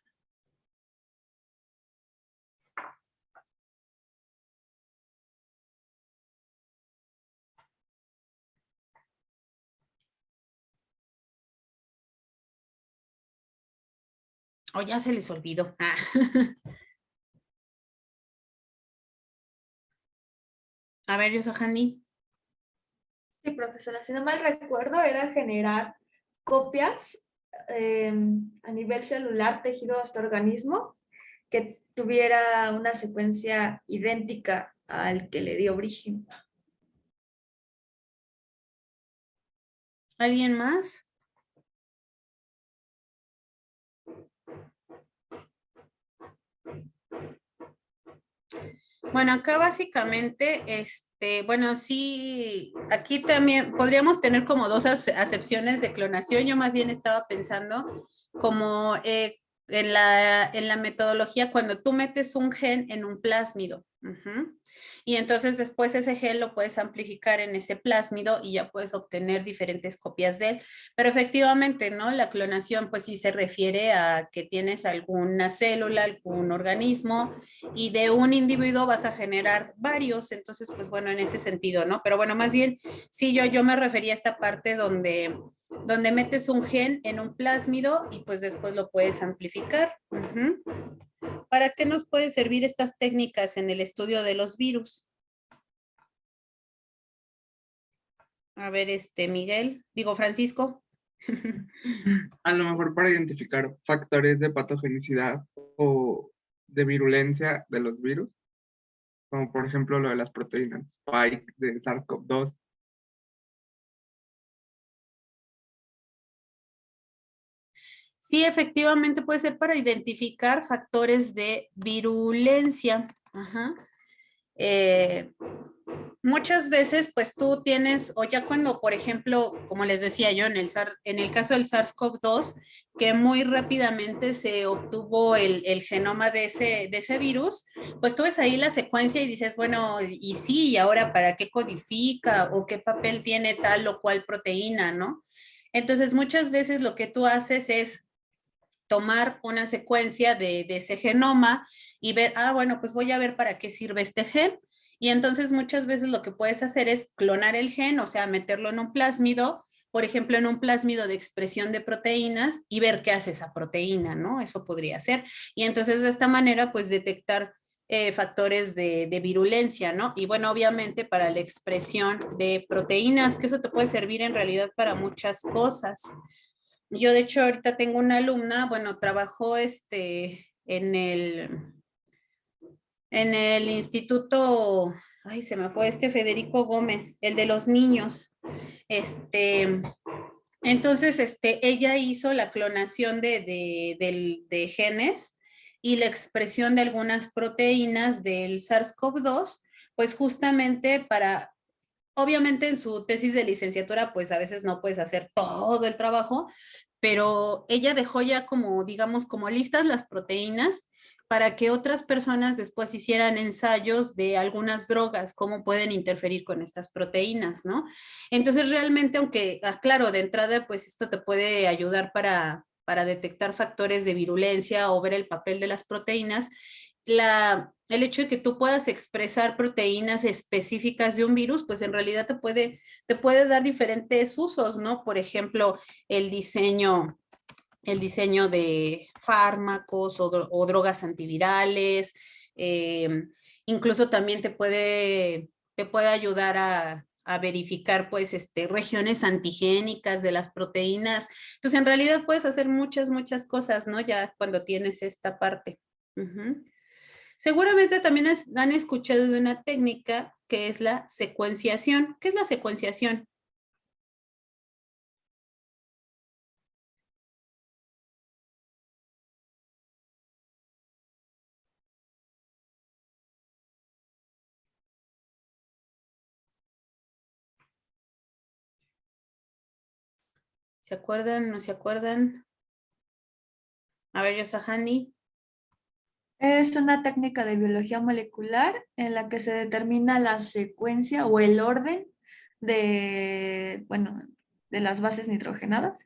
O ya se les olvidó. Ah. A ver, Yosohani. Sí, profesora, si no mal recuerdo, era generar copias a nivel celular, tejido hasta organismo, que tuviera una secuencia idéntica al que le dio origen. ¿Alguien más? Bueno, acá básicamente, bueno, sí, aquí también podríamos tener como dos acepciones de clonación. Yo más bien estaba pensando como en la metodología cuando tú metes un gen en un plásmido. Ujú. Y entonces después ese gen lo puedes amplificar en ese plásmido y ya puedes obtener diferentes copias de él. Pero efectivamente, ¿no? La clonación pues sí se refiere a que tienes alguna célula, algún organismo y de un individuo vas a generar varios, entonces, pues bueno, en ese sentido, ¿no? Pero bueno, más bien, sí, yo me refería a esta parte donde metes un gen en un plásmido y pues después lo puedes amplificar. Uh-huh. ¿Para qué nos pueden servir estas técnicas en el estudio de los virus? A ver, Miguel, digo Francisco. A lo mejor para identificar factores de patogenicidad o de virulencia de los virus, como por ejemplo lo de las proteínas Spike de SARS-CoV-2. Sí, efectivamente puede ser para identificar factores de virulencia. Ajá. Muchas veces, pues tú tienes, o ya cuando, por ejemplo, como les decía yo, en el caso del SARS-CoV-2, que muy rápidamente se obtuvo el genoma de ese virus, pues tú ves ahí la secuencia y dices, bueno, y sí, ¿y ahora para qué codifica o qué papel tiene tal o cual proteína, ¿no? Entonces, muchas veces lo que tú haces es tomar una secuencia de ese genoma y ver, bueno, pues voy a ver para qué sirve este gen. Y entonces muchas veces lo que puedes hacer es clonar el gen, o sea, meterlo en un plásmido, por ejemplo, en un plásmido de expresión de proteínas y ver qué hace esa proteína, ¿no? Eso podría ser. Y entonces de esta manera, pues detectar factores de virulencia, ¿no? Y bueno, obviamente para la expresión de proteínas, que eso te puede servir en realidad para muchas cosas. Yo, de hecho, ahorita tengo una alumna, bueno, trabajó en el instituto, ay, se me fue Federico Gómez, el de los niños. Entonces, ella hizo la clonación de genes y la expresión de algunas proteínas del SARS-CoV-2, pues justamente para, obviamente en su tesis de licenciatura, pues a veces no puedes hacer todo el trabajo, pero ella dejó ya como, digamos, como listas las proteínas para que otras personas después hicieran ensayos de algunas drogas, cómo pueden interferir con estas proteínas, ¿no? Entonces realmente, aunque, claro, de entrada, pues esto te puede ayudar para detectar factores de virulencia o ver el papel de las proteínas, el hecho de que tú puedas expresar proteínas específicas de un virus, pues en realidad te puede dar diferentes usos, ¿no? Por ejemplo, el diseño de fármacos o drogas antivirales, incluso también te puede ayudar a verificar pues regiones antigénicas de las proteínas. Entonces en realidad puedes hacer muchas, muchas cosas, ¿no? Ya cuando tienes esta parte. Seguramente también han escuchado de una técnica que es la secuenciación. ¿Qué es la secuenciación? ¿Se acuerdan? ¿No se acuerdan? A ver, Yosahani. Es una técnica de biología molecular en la que se determina la secuencia o el orden de, bueno, de las bases nitrogenadas.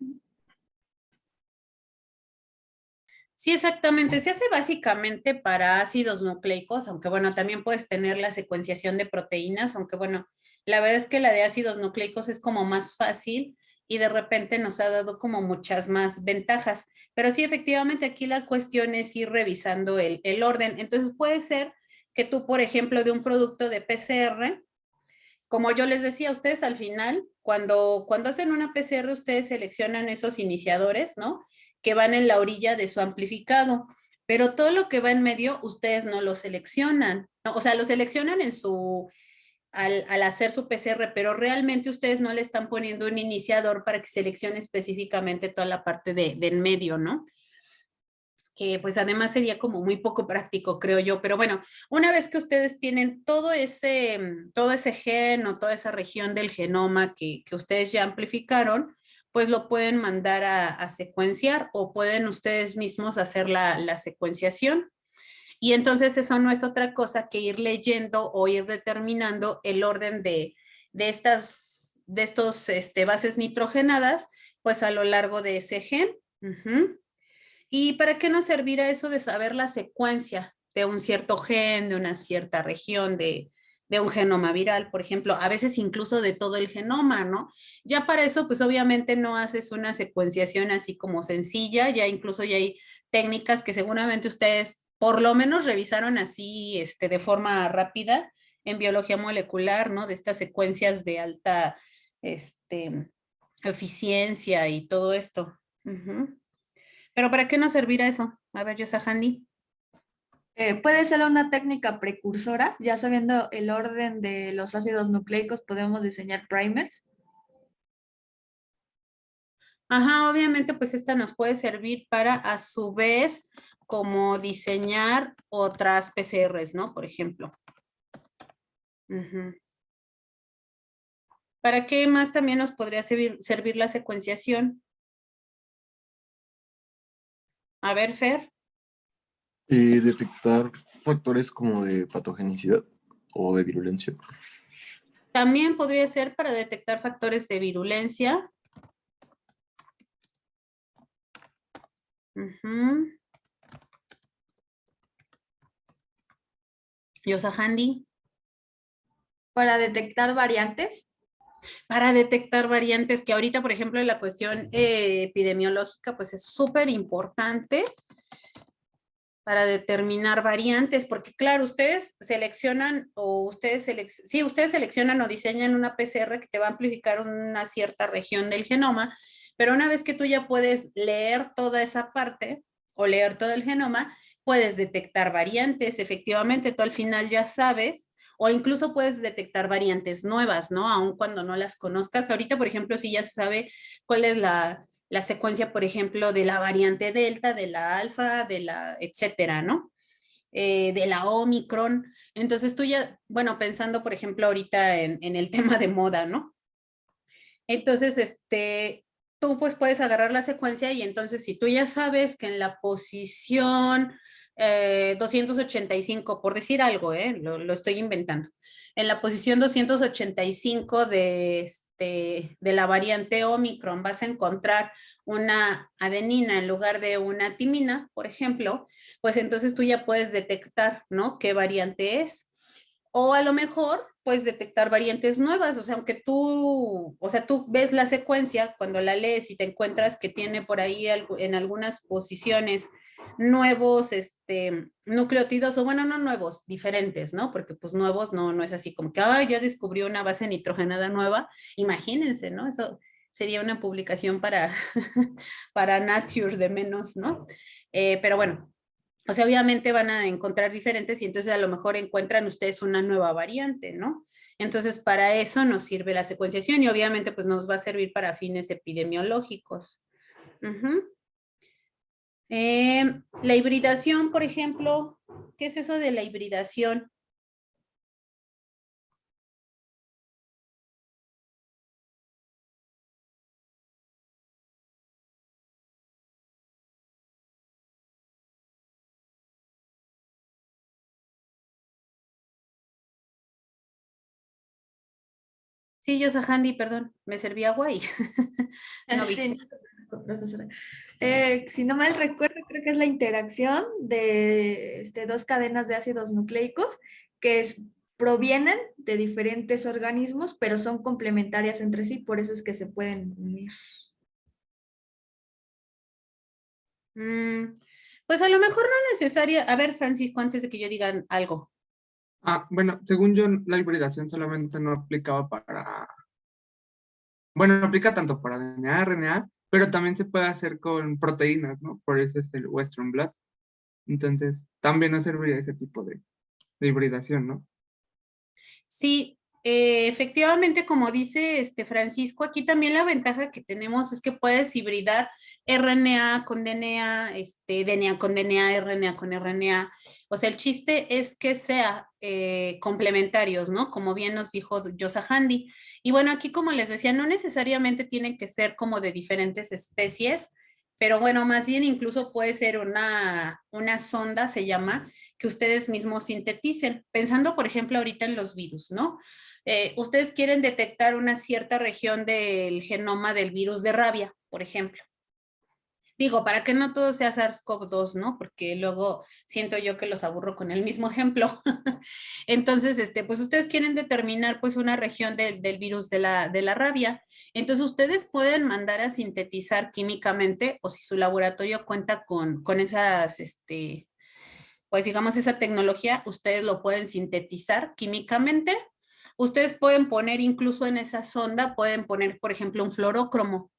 Sí, exactamente. Se hace básicamente para ácidos nucleicos, aunque bueno, también puedes tener la secuenciación de proteínas, aunque bueno, la verdad es que la de ácidos nucleicos es como más fácil y de repente nos ha dado como muchas más ventajas. Pero sí, efectivamente, aquí la cuestión es ir revisando el orden. Entonces puede ser que tú, por ejemplo, de un producto de PCR, como yo les decía a ustedes al final, cuando hacen una PCR, ustedes seleccionan esos iniciadores, ¿no? Que van en la orilla de su amplificado, pero todo lo que va en medio, ustedes no lo seleccionan, ¿no? O sea, lo seleccionan al hacer su PCR, pero realmente ustedes no le están poniendo un iniciador para que seleccione específicamente toda la parte de en medio, ¿no? Que pues además sería como muy poco práctico, creo yo. Pero bueno, una vez que ustedes tienen todo ese gen o toda esa región del genoma que ustedes ya amplificaron, pues lo pueden mandar a secuenciar o pueden ustedes mismos hacer la secuenciación. Y entonces eso no es otra cosa que ir leyendo o ir determinando el orden de estos bases nitrogenadas, pues a lo largo de ese gen. ¿Y para qué nos servirá eso de saber la secuencia de un cierto gen, de una cierta región, de un genoma viral, por ejemplo, a veces incluso de todo el genoma, ¿no? Ya para eso, pues obviamente no haces una secuenciación así como sencilla, ya incluso ya hay técnicas que seguramente ustedes por lo menos revisaron así, de forma rápida en biología molecular, ¿no? De estas secuencias de alta, eficiencia y todo esto. Pero ¿para qué nos servirá eso? A ver, Yosahani. Puede ser una técnica precursora, ya sabiendo el orden de los ácidos nucleicos, podemos diseñar primers. Ajá, obviamente, pues esta nos puede servir para, a su vez, como diseñar otras PCRs, ¿no? Por ejemplo. ¿Para qué más también nos podría servir la secuenciación? A ver, Fer. Detectar factores como de patogenicidad o de virulencia. También podría ser para detectar factores de virulencia. Yosahandi. Para detectar variantes. Para detectar variantes, que ahorita, por ejemplo, en la cuestión epidemiológica, pues es súper importante para determinar variantes, porque claro, ustedes seleccionan ustedes seleccionan o diseñan una PCR que te va a amplificar una cierta región del genoma, pero una vez que tú ya puedes leer toda esa parte o leer todo el genoma, puedes detectar variantes, efectivamente, tú al final ya sabes, o incluso puedes detectar variantes nuevas, ¿no? Aun cuando no las conozcas. Ahorita, por ejemplo, si ya se sabe cuál es la secuencia, por ejemplo, de la variante Delta, de la Alfa, de la, etcétera, ¿no? De la Omicron. Entonces tú ya, bueno, pensando, por ejemplo, ahorita en el tema de moda, ¿no? Entonces, tú pues puedes agarrar la secuencia y entonces si tú ya sabes que en la posición 285, por decir algo, lo estoy inventando, en la posición 285 de la variante Omicron vas a encontrar una adenina en lugar de una timina, por ejemplo, pues entonces tú ya puedes detectar, ¿no? ¿Qué variante es? O a lo mejor puedes detectar variantes nuevas, o sea, aunque tú ves la secuencia, cuando la lees y te encuentras que tiene por ahí en algunas posiciones nuevos nucleótidos, o bueno, no nuevos, diferentes, ¿no? Porque pues nuevos no es así como que, ya descubrió una base nitrogenada nueva, imagínense, ¿no? Eso sería una publicación para, para Nature de menos, ¿no? Pero bueno, o sea, obviamente van a encontrar diferentes y entonces a lo mejor encuentran ustedes una nueva variante, ¿no? Entonces, para eso nos sirve la secuenciación y obviamente pues nos va a servir para fines epidemiológicos. La hibridación, por ejemplo, ¿qué es eso de la hibridación? Sí, yo soy Handy, perdón, me serví agua y no vi. Sí, profesora. Si no mal recuerdo, creo que es la interacción de dos cadenas de ácidos nucleicos que provienen de diferentes organismos, pero son complementarias entre sí, por eso es que se pueden unir. Pues a lo mejor no necesaria. A ver, Francisco, antes de que yo diga algo. Bueno, según yo, la hibridación solamente no aplicaba para, bueno, no aplica tanto para DNA, RNA, pero también se puede hacer con proteínas, ¿no? Por eso es el Western blot. Entonces, también nos serviría ese tipo de hibridación, ¿no? Sí, efectivamente, como dice Francisco, aquí también la ventaja que tenemos es que puedes hibridar RNA con DNA, DNA con DNA, RNA con RNA. O sea, el chiste es que sea complementarios, ¿no? Como bien nos dijo Yosa Handy. Y bueno, aquí como les decía, no necesariamente tienen que ser como de diferentes especies, pero bueno, más bien incluso puede ser una sonda, se llama, que ustedes mismos sinteticen. Pensando, por ejemplo, ahorita en los virus, ¿no? Ustedes quieren detectar una cierta región del genoma del virus de rabia, por ejemplo. Digo, para que no todo sea SARS-CoV-2, ¿no? Porque luego siento yo que los aburro con el mismo ejemplo. Entonces, pues ustedes quieren determinar pues una región del virus de la rabia. Entonces, ustedes pueden mandar a sintetizar químicamente o si su laboratorio cuenta con esas, pues digamos, esa tecnología, ustedes lo pueden sintetizar químicamente. Ustedes pueden poner incluso en esa sonda, pueden poner, por ejemplo, un fluorócromo.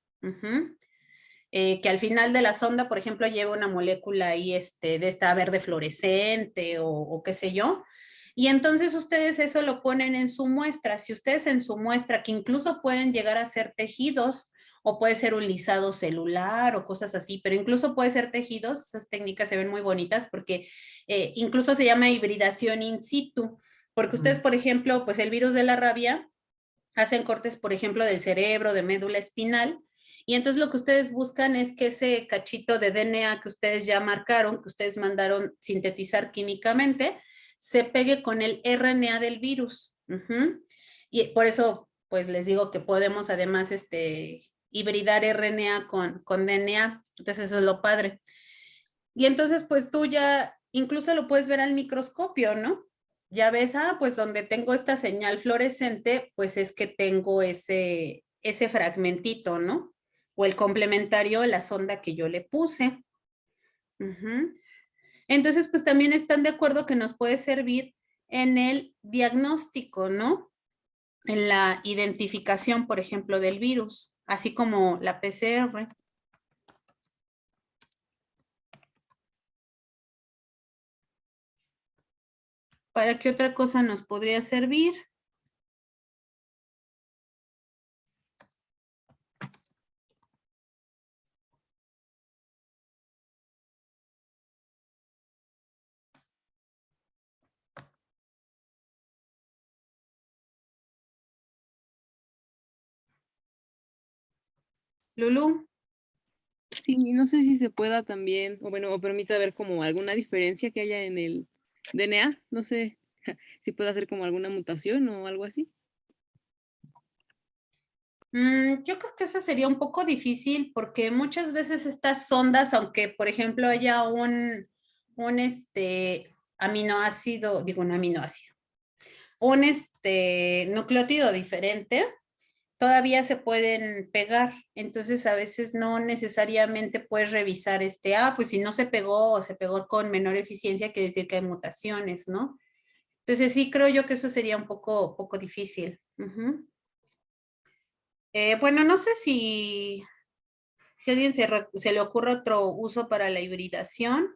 Que al final de la sonda, por ejemplo, lleva una molécula ahí de esta verde fluorescente o qué sé yo. Y entonces ustedes eso lo ponen en su muestra. Si ustedes en su muestra, que incluso pueden llegar a ser tejidos, o puede ser un lisado celular o cosas así, pero incluso puede ser tejidos, esas técnicas se ven muy bonitas porque incluso se llama hibridación in situ, porque ustedes, por ejemplo, pues el virus de la rabia, hacen cortes, por ejemplo, del cerebro, de médula espinal, y entonces lo que ustedes buscan es que ese cachito de DNA que ustedes ya marcaron, que ustedes mandaron sintetizar químicamente, se pegue con el RNA del virus. Y por eso, pues les digo que podemos además hibridar RNA con DNA. Entonces eso es lo padre. Y entonces, pues tú ya incluso lo puedes ver al microscopio, ¿no? Ya ves, pues donde tengo esta señal fluorescente, pues es que tengo ese fragmentito, ¿no? O el complementario a la sonda que yo le puse. Entonces, pues también están de acuerdo que nos puede servir en el diagnóstico, ¿no? En la identificación, por ejemplo, del virus, así como la PCR. ¿Para qué otra cosa nos podría servir? Lulu. Sí, no sé si se pueda también, o bueno, o permita ver como alguna diferencia que haya en el DNA, no sé si puede hacer como alguna mutación o algo así. Yo creo que eso sería un poco difícil porque muchas veces estas sondas, aunque por ejemplo haya un aminoácido, digo no aminoácido, un nucleótido diferente, todavía se pueden pegar. Entonces a veces no necesariamente puedes revisar pues si no se pegó o se pegó con menor eficiencia, quiere decir que hay mutaciones, ¿no? Entonces sí creo yo que eso sería un poco difícil. Ujú. Bueno, no sé si a alguien se le ocurre otro uso para la hibridación.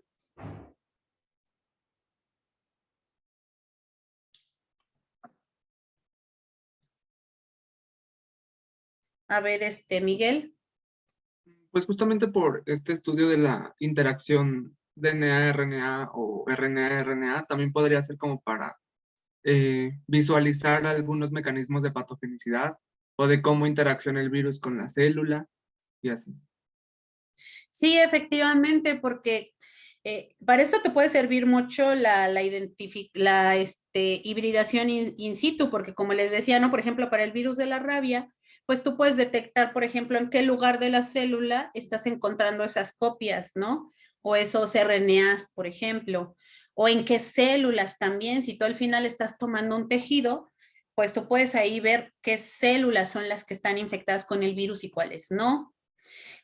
A ver, Miguel. Pues justamente por este estudio de la interacción DNA-RNA o RNA-RNA, también podría ser como para visualizar algunos mecanismos de patogenicidad o de cómo interacciona el virus con la célula y así. Sí, efectivamente, porque para esto te puede servir mucho la hibridación in situ, porque como les decía, ¿no? Por ejemplo, para el virus de la rabia, pues tú puedes detectar, por ejemplo, en qué lugar de la célula estás encontrando esas copias, ¿no? O esos RNAs, por ejemplo, o en qué células también, si tú al final estás tomando un tejido, pues tú puedes ahí ver qué células son las que están infectadas con el virus y cuáles no.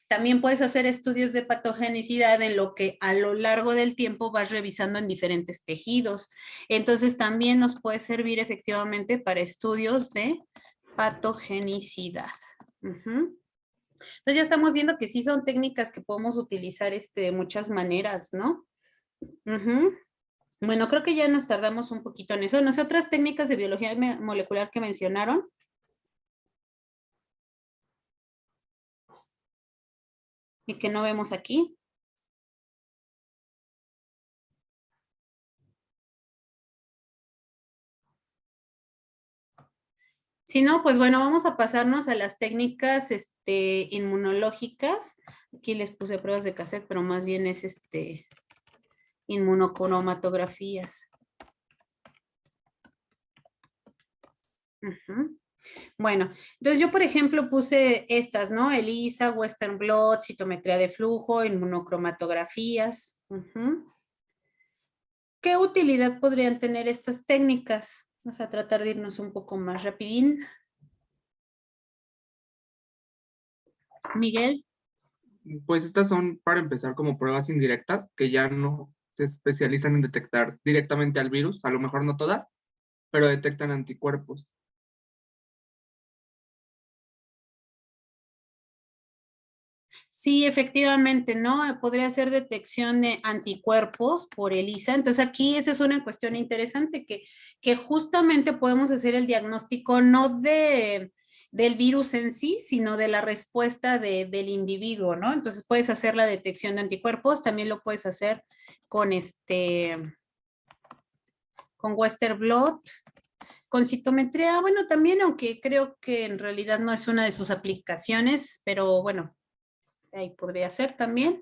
También puedes hacer estudios de patogenicidad en lo que a lo largo del tiempo vas revisando en diferentes tejidos. Entonces también nos puede servir efectivamente para estudios de patogenicidad. Entonces ya estamos viendo que sí son técnicas que podemos utilizar de muchas maneras, ¿no? Bueno, creo que ya nos tardamos un poquito en eso. ¿No sé otras técnicas de biología molecular que mencionaron? Y que no vemos aquí. Si no, pues bueno, vamos a pasarnos a las técnicas inmunológicas. Aquí les puse pruebas de cassette, pero más bien es inmunocromatografías. Bueno, entonces yo, por ejemplo, puse estas, ¿no? ELISA, Western blot, citometría de flujo, inmunocromatografías. ¿Qué utilidad podrían tener estas técnicas? Vamos a tratar de irnos un poco más rapidín. Miguel. Pues estas son, para empezar, como pruebas indirectas que ya no se especializan en detectar directamente al virus, a lo mejor no todas, pero detectan anticuerpos. Sí, efectivamente, ¿no? Podría ser detección de anticuerpos por ELISA. Entonces aquí esa es una cuestión interesante que justamente podemos hacer el diagnóstico no del virus en sí, sino de la respuesta del individuo, ¿no? Entonces puedes hacer la detección de anticuerpos, también lo puedes hacer con con Western blot, con citometría, bueno, también, aunque creo que en realidad no es una de sus aplicaciones, pero bueno, ahí podría ser también.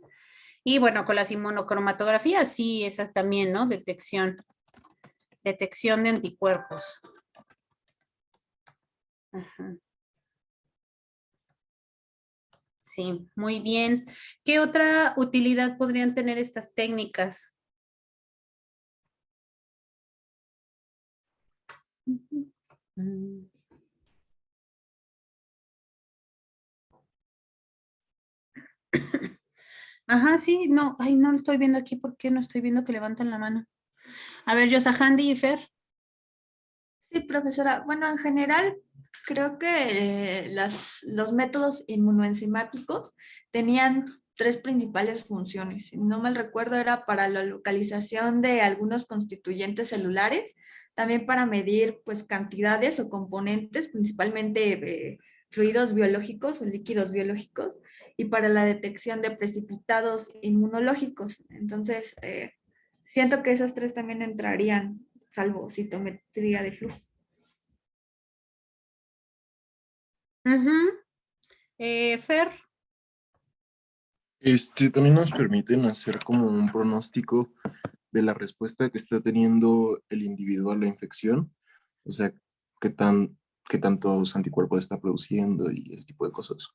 Y bueno, con las inmunocromatografías, sí, esas también, ¿no? Detección de anticuerpos. Ajá. Sí, muy bien. ¿Qué otra utilidad podrían tener estas técnicas? Ajá, sí, no, ay, no lo estoy viendo aquí, ¿por qué no estoy viendo que levantan la mano? A ver, Handy y Fer. Sí, profesora. Bueno, en general, creo que los métodos inmunoenzimáticos tenían tres principales funciones. Si no mal recuerdo, era para la localización de algunos constituyentes celulares, también para medir pues cantidades o componentes, principalmente fluidos biológicos o líquidos biológicos, y para la detección de precipitados inmunológicos. Entonces, siento que esas tres también entrarían, salvo citometría de flujo. Ujú. Fer. También nos permiten hacer como un pronóstico de la respuesta que está teniendo el individuo a la infección, o sea, qué tan, qué tantos anticuerpos está produciendo y ese tipo de cosas.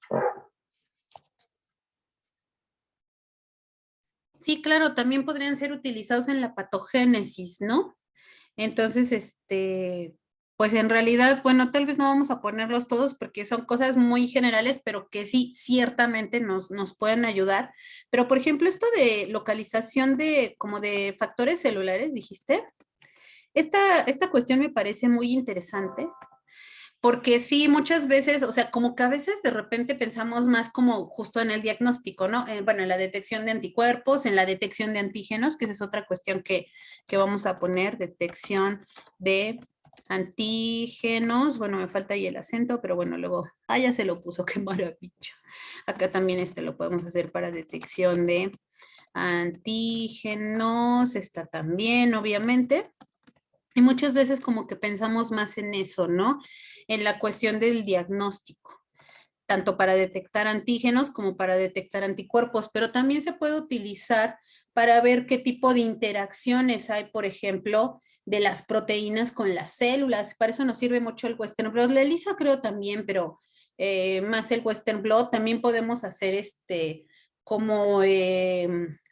Sí, claro, también podrían ser utilizados en la patogénesis, ¿no? Entonces, pues en realidad, bueno, tal vez no vamos a ponerlos todos porque son cosas muy generales, pero que sí, ciertamente nos pueden ayudar. Pero, por ejemplo, esto de localización de, como de factores celulares, dijiste, esta cuestión me parece muy interesante porque sí, muchas veces, o sea, como que a veces de repente pensamos más como justo en el diagnóstico, ¿no? Bueno, en la detección de anticuerpos, en la detección de antígenos, que esa es otra cuestión que vamos a poner, detección de antígenos. Bueno, me falta ahí el acento, pero bueno, luego, ya se lo puso, qué maravilla. Acá también lo podemos hacer para detección de antígenos, está también, obviamente. Y muchas veces como que pensamos más en eso, ¿no? En la cuestión del diagnóstico, tanto para detectar antígenos como para detectar anticuerpos, pero también se puede utilizar para ver qué tipo de interacciones hay, por ejemplo, de las proteínas con las células. Para eso nos sirve mucho el Western blot. La ELISA creo también, pero más el Western blot. También podemos hacer como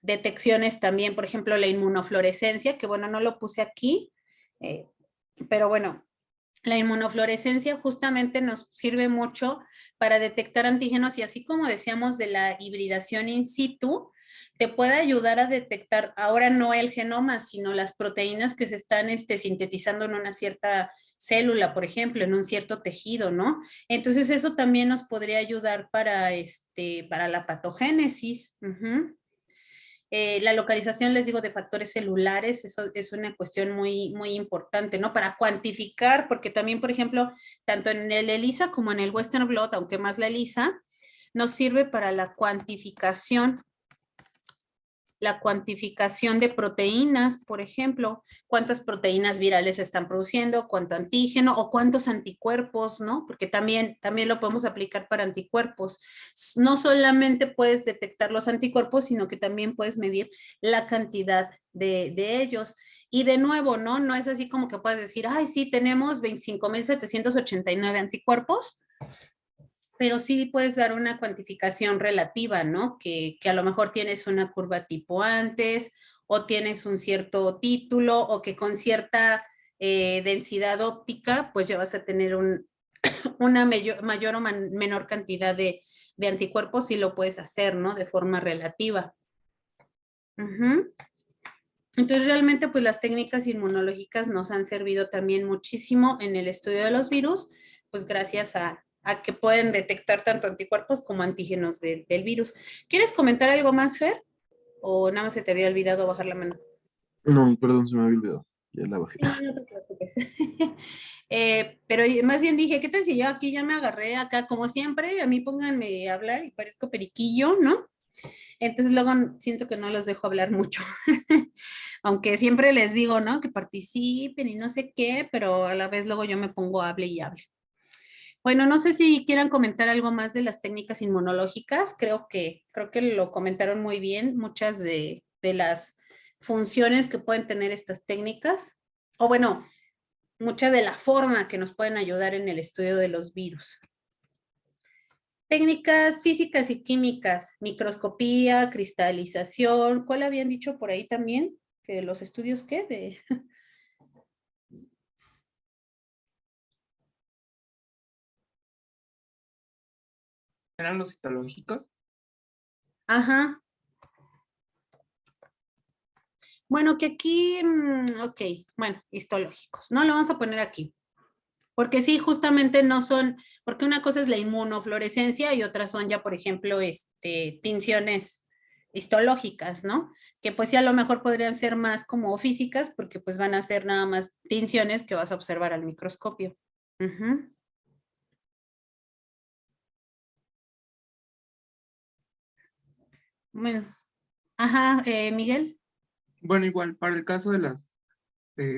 detecciones también, por ejemplo, la inmunofluorescencia, que bueno, no lo puse aquí, eh, pero bueno, la inmunofluorescencia justamente nos sirve mucho para detectar antígenos y así como decíamos de la hibridación in situ, te puede ayudar a detectar ahora no el genoma, sino las proteínas que se están sintetizando en una cierta célula, por ejemplo, en un cierto tejido, ¿no? Entonces eso también nos podría ayudar para la patogénesis. Uh-huh. La localización, les digo, de factores celulares, eso es una cuestión muy, muy importante, ¿no? Para cuantificar, porque también, por ejemplo, tanto en el ELISA como en el Western blot, aunque más la ELISA, nos sirve para la cuantificación de proteínas, por ejemplo, cuántas proteínas virales se están produciendo, cuánto antígeno o cuántos anticuerpos, ¿no? Porque también lo podemos aplicar para anticuerpos. No solamente puedes detectar los anticuerpos, sino que también puedes medir la cantidad de ellos. Y de nuevo, ¿no? No es así como que puedes decir, ay, sí, tenemos 25.789 anticuerpos, pero sí puedes dar una cuantificación relativa, ¿no? Que a lo mejor tienes una curva tipo antes, o tienes un cierto título, o que con cierta densidad óptica, pues ya vas a tener una mayor o menor cantidad de anticuerpos, y lo puedes hacer, ¿no? De forma relativa. Uh-huh. Entonces, realmente, pues las técnicas inmunológicas nos han servido también muchísimo en el estudio de los virus, pues gracias a que pueden detectar tanto anticuerpos como antígenos del virus. ¿Quieres comentar algo más, Fer? ¿O nada más se te había olvidado bajar la mano? No, perdón, se me había olvidado. Ya la bajé. Sí, no te preocupes. Pero más bien dije, ¿qué tal si yo aquí ya me agarré acá, como siempre? A mí pónganme a hablar y parezco periquillo, ¿no? Entonces luego siento que no los dejo hablar mucho. Aunque siempre les digo, ¿no? Que participen y no sé qué, pero a la vez luego yo me pongo hable y hable. Bueno, no sé si quieran comentar algo más de las técnicas inmunológicas. Creo que lo comentaron muy bien, muchas de las funciones que pueden tener estas técnicas, o bueno, mucha de la forma que nos pueden ayudar en el estudio de los virus. Técnicas físicas y químicas, microscopía, cristalización. ¿Cuál habían dicho por ahí también? ¿Que de los estudios qué? ¿Eran los citológicos? Ajá. Bueno, que aquí, ok, bueno, histológicos, no lo vamos a poner aquí. Porque sí, justamente no son, porque una cosa es la inmunofluorescencia y otras son ya, por ejemplo, tinciones histológicas, ¿no? Que pues sí a lo mejor podrían ser más como físicas porque pues van a ser nada más tinciones que vas a observar al microscopio. Ujú. Bueno, ajá, Miguel. Bueno, igual, para el caso de las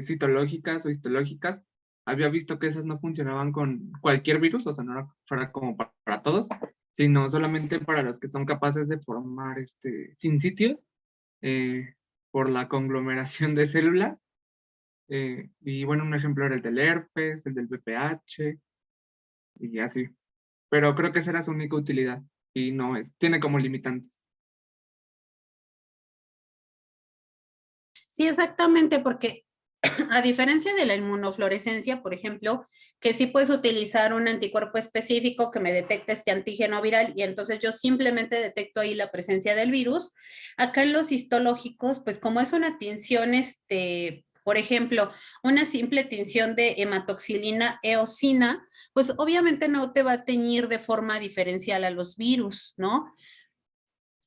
citológicas o histológicas, había visto que esas no funcionaban con cualquier virus, o sea, no fuera como para todos, sino solamente para los que son capaces de formar sinsitios por la conglomeración de células. Y bueno, un ejemplo era el del herpes, el del VPH y así. Pero creo que esa era su única utilidad y no es, tiene como limitantes. Sí, exactamente, porque a diferencia de la inmunofluorescencia, por ejemplo, que sí puedes utilizar un anticuerpo específico que me detecte este antígeno viral y entonces yo simplemente detecto ahí la presencia del virus. Acá en los histológicos, pues como es una tinción, por ejemplo, una simple tinción de hematoxilina eosina, pues obviamente no te va a teñir de forma diferencial a los virus, ¿no?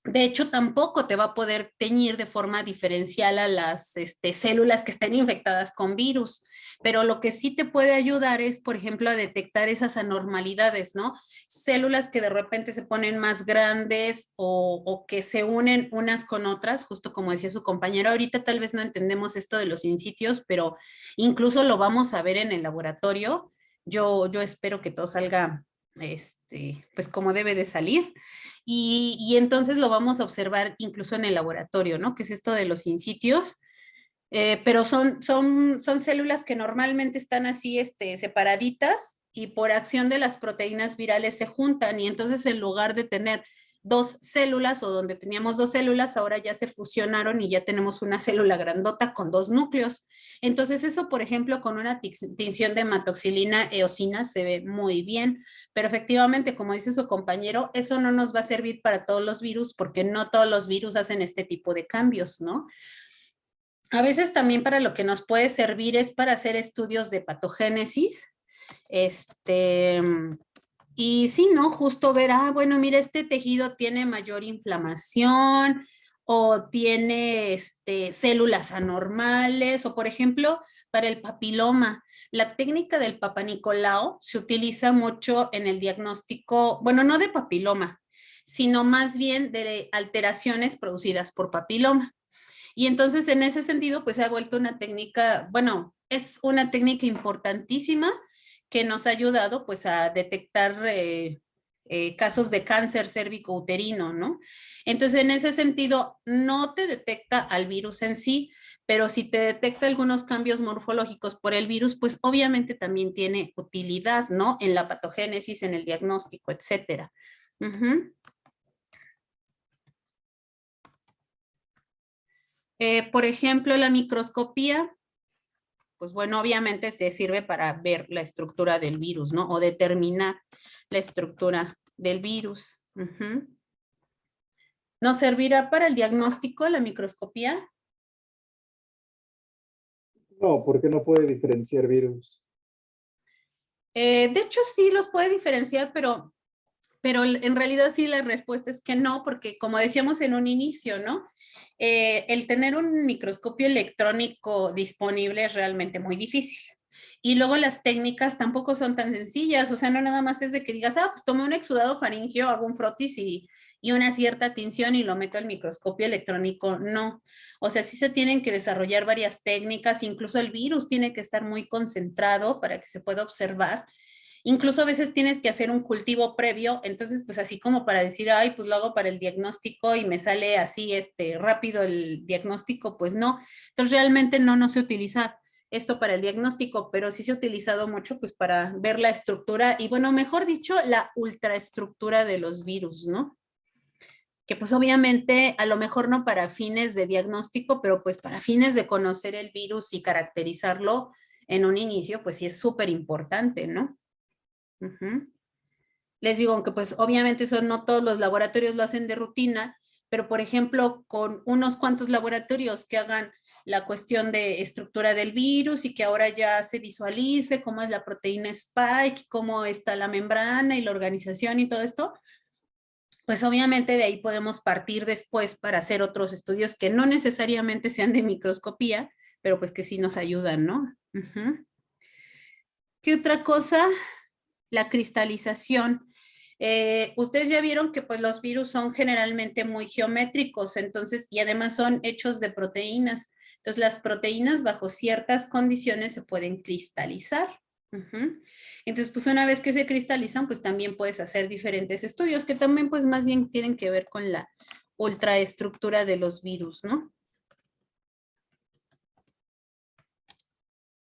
De hecho, tampoco te va a poder teñir de forma diferencial a las células que estén infectadas con virus, pero lo que sí te puede ayudar es, por ejemplo, a detectar esas anormalidades, ¿no? Células que de repente se ponen más grandes o que se unen unas con otras, justo como decía su compañero. Ahorita tal vez no entendemos esto de los in sitios, pero incluso lo vamos a ver en el laboratorio. Yo espero que todo salga, pues como debe de salir. Y entonces lo vamos a observar incluso en el laboratorio, ¿no? Que es esto de los in sitios, pero son células que normalmente están así separaditas y por acción de las proteínas virales se juntan y entonces en lugar de tener dos células o donde teníamos dos células, ahora ya se fusionaron y ya tenemos una célula grandota con dos núcleos. Entonces eso, por ejemplo, con una tinción de hematoxilina eosina se ve muy bien, pero efectivamente, como dice su compañero, eso no nos va a servir para todos los virus porque no todos los virus hacen este tipo de cambios, ¿no? A veces también para lo que nos puede servir es para hacer estudios de patogénesis, y sí, ¿no? Justo ver, bueno, mira, este tejido tiene mayor inflamación o tiene células anormales o, por ejemplo, para el papiloma. La técnica del Papa Nicolau se utiliza mucho en el diagnóstico, bueno, no de papiloma, sino más bien de alteraciones producidas por papiloma. Y entonces, en ese sentido, pues se ha vuelto una técnica, bueno, es una técnica importantísima que nos ha ayudado pues a detectar casos de cáncer cérvico-uterino, ¿no? Entonces, en ese sentido, no te detecta al virus en sí, pero si te detecta algunos cambios morfológicos por el virus, pues obviamente también tiene utilidad, ¿no? En la patogénesis, en el diagnóstico, etcétera. Por ejemplo, la microscopía, pues bueno, obviamente se sirve para ver la estructura del virus, ¿no? O determinar la estructura del virus. ¿Nos servirá para el diagnóstico la microscopía? No, porque no puede diferenciar virus. De hecho, sí los puede diferenciar, pero en realidad sí la respuesta es que no, porque como decíamos en un inicio, ¿no? El tener un microscopio electrónico disponible es realmente muy difícil. Y luego las técnicas tampoco son tan sencillas, o sea, no nada más es de que digas, pues tomé un exudado faríngeo, hago un frotis y una cierta tinción y lo meto al microscopio electrónico, no. O sea, sí se tienen que desarrollar varias técnicas, incluso el virus tiene que estar muy concentrado para que se pueda observar. Incluso a veces tienes que hacer un cultivo previo, entonces pues así como para decir, ay, pues lo hago para el diagnóstico y me sale así rápido el diagnóstico, pues no. Entonces realmente no se utiliza esto para el diagnóstico, pero sí se ha utilizado mucho pues para ver la estructura y bueno, mejor dicho, la ultraestructura de los virus, ¿no? Que pues obviamente a lo mejor no para fines de diagnóstico, pero pues para fines de conocer el virus y caracterizarlo en un inicio, pues sí es súper importante, ¿no? Les digo, aunque pues obviamente eso no todos los laboratorios lo hacen de rutina, pero por ejemplo, con unos cuantos laboratorios que hagan la cuestión de estructura del virus y que ahora ya se visualice cómo es la proteína spike, cómo está la membrana y la organización y todo esto, pues obviamente de ahí podemos partir después para hacer otros estudios que no necesariamente sean de microscopía, pero pues que sí nos ayudan, ¿no? ¿Qué otra cosa? La cristalización. Ustedes ya vieron que pues los virus son generalmente muy geométricos, entonces, y además son hechos de proteínas. Entonces, las proteínas bajo ciertas condiciones se pueden cristalizar. Entonces, pues una vez que se cristalizan, pues también puedes hacer diferentes estudios que también pues más bien tienen que ver con la ultraestructura de los virus, ¿no?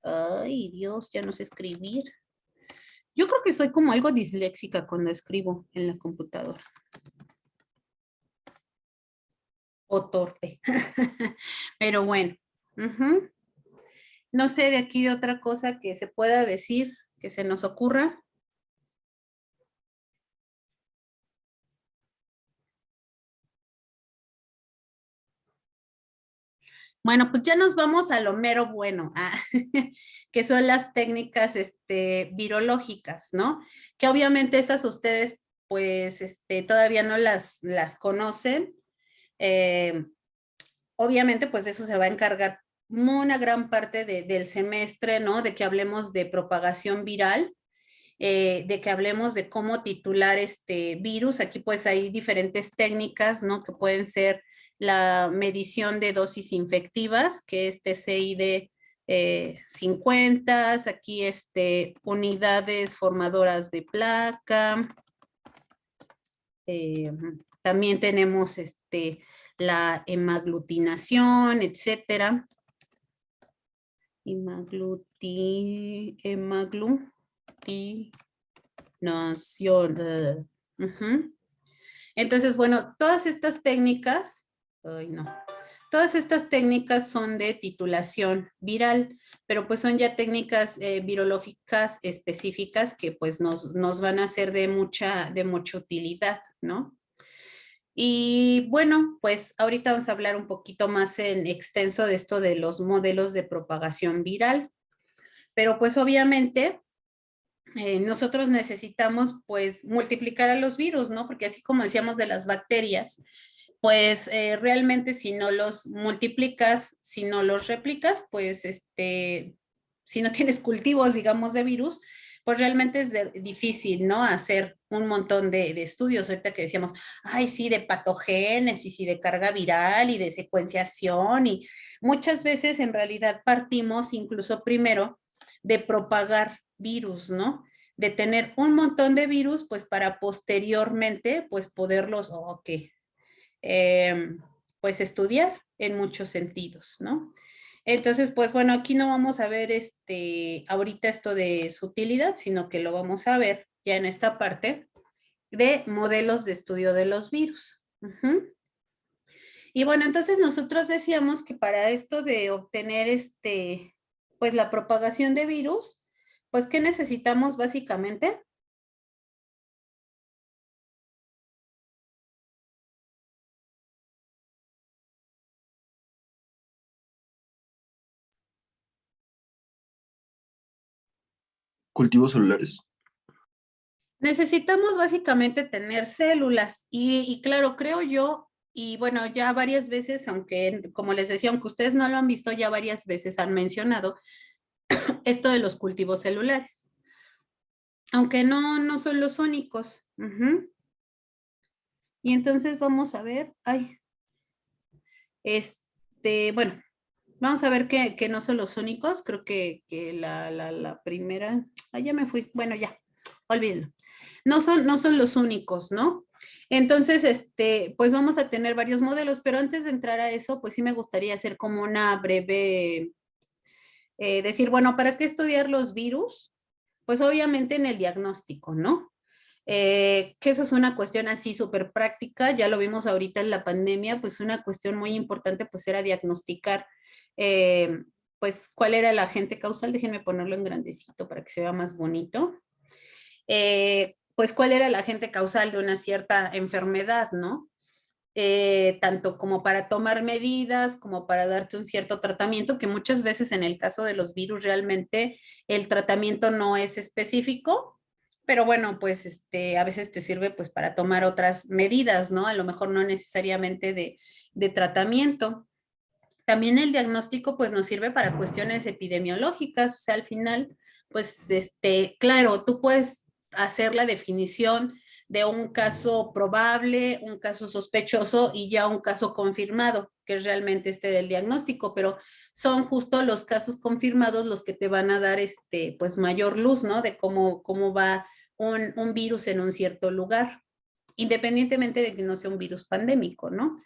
Ay, Dios, ya no sé escribir. Yo creo que soy como algo disléxica cuando escribo en la computadora. O torpe. Pero bueno. No sé de aquí otra cosa que se pueda decir, que se nos ocurra. Bueno, pues ya nos vamos a lo mero bueno, que son las técnicas virológicas, ¿no? Que obviamente esas ustedes pues todavía no las conocen. Obviamente pues de eso se va a encargar una gran parte del semestre, ¿no? De que hablemos de propagación viral, de que hablemos de cómo titular este virus. Aquí pues hay diferentes técnicas, ¿no? Que pueden ser la medición de dosis infectivas, que es TCID 50, aquí unidades formadoras de placa. También tenemos la hemaglutinación, etcétera. Hemaglutinación. Entonces, bueno, todas estas técnicas, todas estas técnicas son de titulación viral, pero pues son ya técnicas virológicas específicas que pues nos van a ser de mucha utilidad, ¿no? Y bueno, pues ahorita vamos a hablar un poquito más en extenso de esto de los modelos de propagación viral, pero pues obviamente nosotros necesitamos pues multiplicar a los virus, ¿no? Porque así como decíamos de las bacterias, pues realmente si no los multiplicas, si no los replicas, pues si no tienes cultivos, digamos, de virus, pues realmente es difícil, ¿no? Hacer un montón de estudios. Ahorita que decíamos, ay, sí, de patogénesis y de carga viral y de secuenciación, y muchas veces en realidad partimos incluso primero de propagar virus, ¿no? De tener un montón de virus, pues para posteriormente, pues poderlos, pues estudiar en muchos sentidos, ¿no? Entonces, pues bueno, aquí no vamos a ver ahorita esto de su utilidad, sino que lo vamos a ver ya en esta parte de modelos de estudio de los virus. Y bueno, entonces nosotros decíamos que para esto de obtener pues la propagación de virus, pues ¿qué necesitamos básicamente? Cultivos celulares. Necesitamos básicamente tener células y claro, creo yo, y bueno, ya varias veces, aunque como les decía, aunque ustedes no lo han visto, ya varias veces han mencionado esto de los cultivos celulares, aunque no son los únicos. Y entonces vamos a ver, bueno, vamos a ver que no son los únicos, creo que la primera, ya me fui, bueno, ya, olvídenlo. No son los únicos, ¿no? Entonces, pues vamos a tener varios modelos, pero antes de entrar a eso, pues sí me gustaría hacer como una breve, decir, bueno, ¿para qué estudiar los virus? Pues obviamente en el diagnóstico, ¿no? Que eso es una cuestión así súper práctica, ya lo vimos ahorita en la pandemia, pues una cuestión muy importante pues era diagnosticar pues cuál era el agente causal, déjenme ponerlo en grandecito para que se vea más bonito, pues cuál era el agente causal de una cierta enfermedad, ¿no? tanto como para tomar medidas, como para darte un cierto tratamiento, que muchas veces en el caso de los virus realmente el tratamiento no es específico, pero bueno, pues a veces te sirve pues para tomar otras medidas, ¿no? A lo mejor no necesariamente de tratamiento. También el diagnóstico pues nos sirve para cuestiones epidemiológicas, o sea, al final, pues claro, tú puedes hacer la definición de un caso probable, un caso sospechoso y ya un caso confirmado, que es realmente del diagnóstico, pero son justo los casos confirmados los que te van a dar pues mayor luz, ¿no? De cómo va un virus en un cierto lugar, independientemente de que no sea un virus pandémico, ¿no?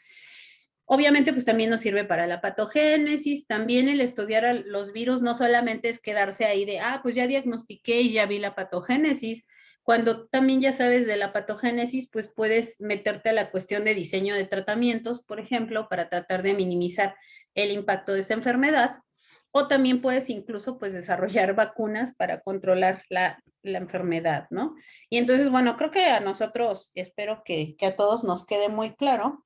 Obviamente, pues también nos sirve para la patogénesis, también el estudiar a los virus no solamente es quedarse ahí de, pues ya diagnostiqué y ya vi la patogénesis. Cuando también ya sabes de la patogénesis, pues puedes meterte a la cuestión de diseño de tratamientos, por ejemplo, para tratar de minimizar el impacto de esa enfermedad. O también puedes incluso pues desarrollar vacunas para controlar la enfermedad, ¿no? Y entonces, bueno, creo que a nosotros, espero que a todos nos quede muy claro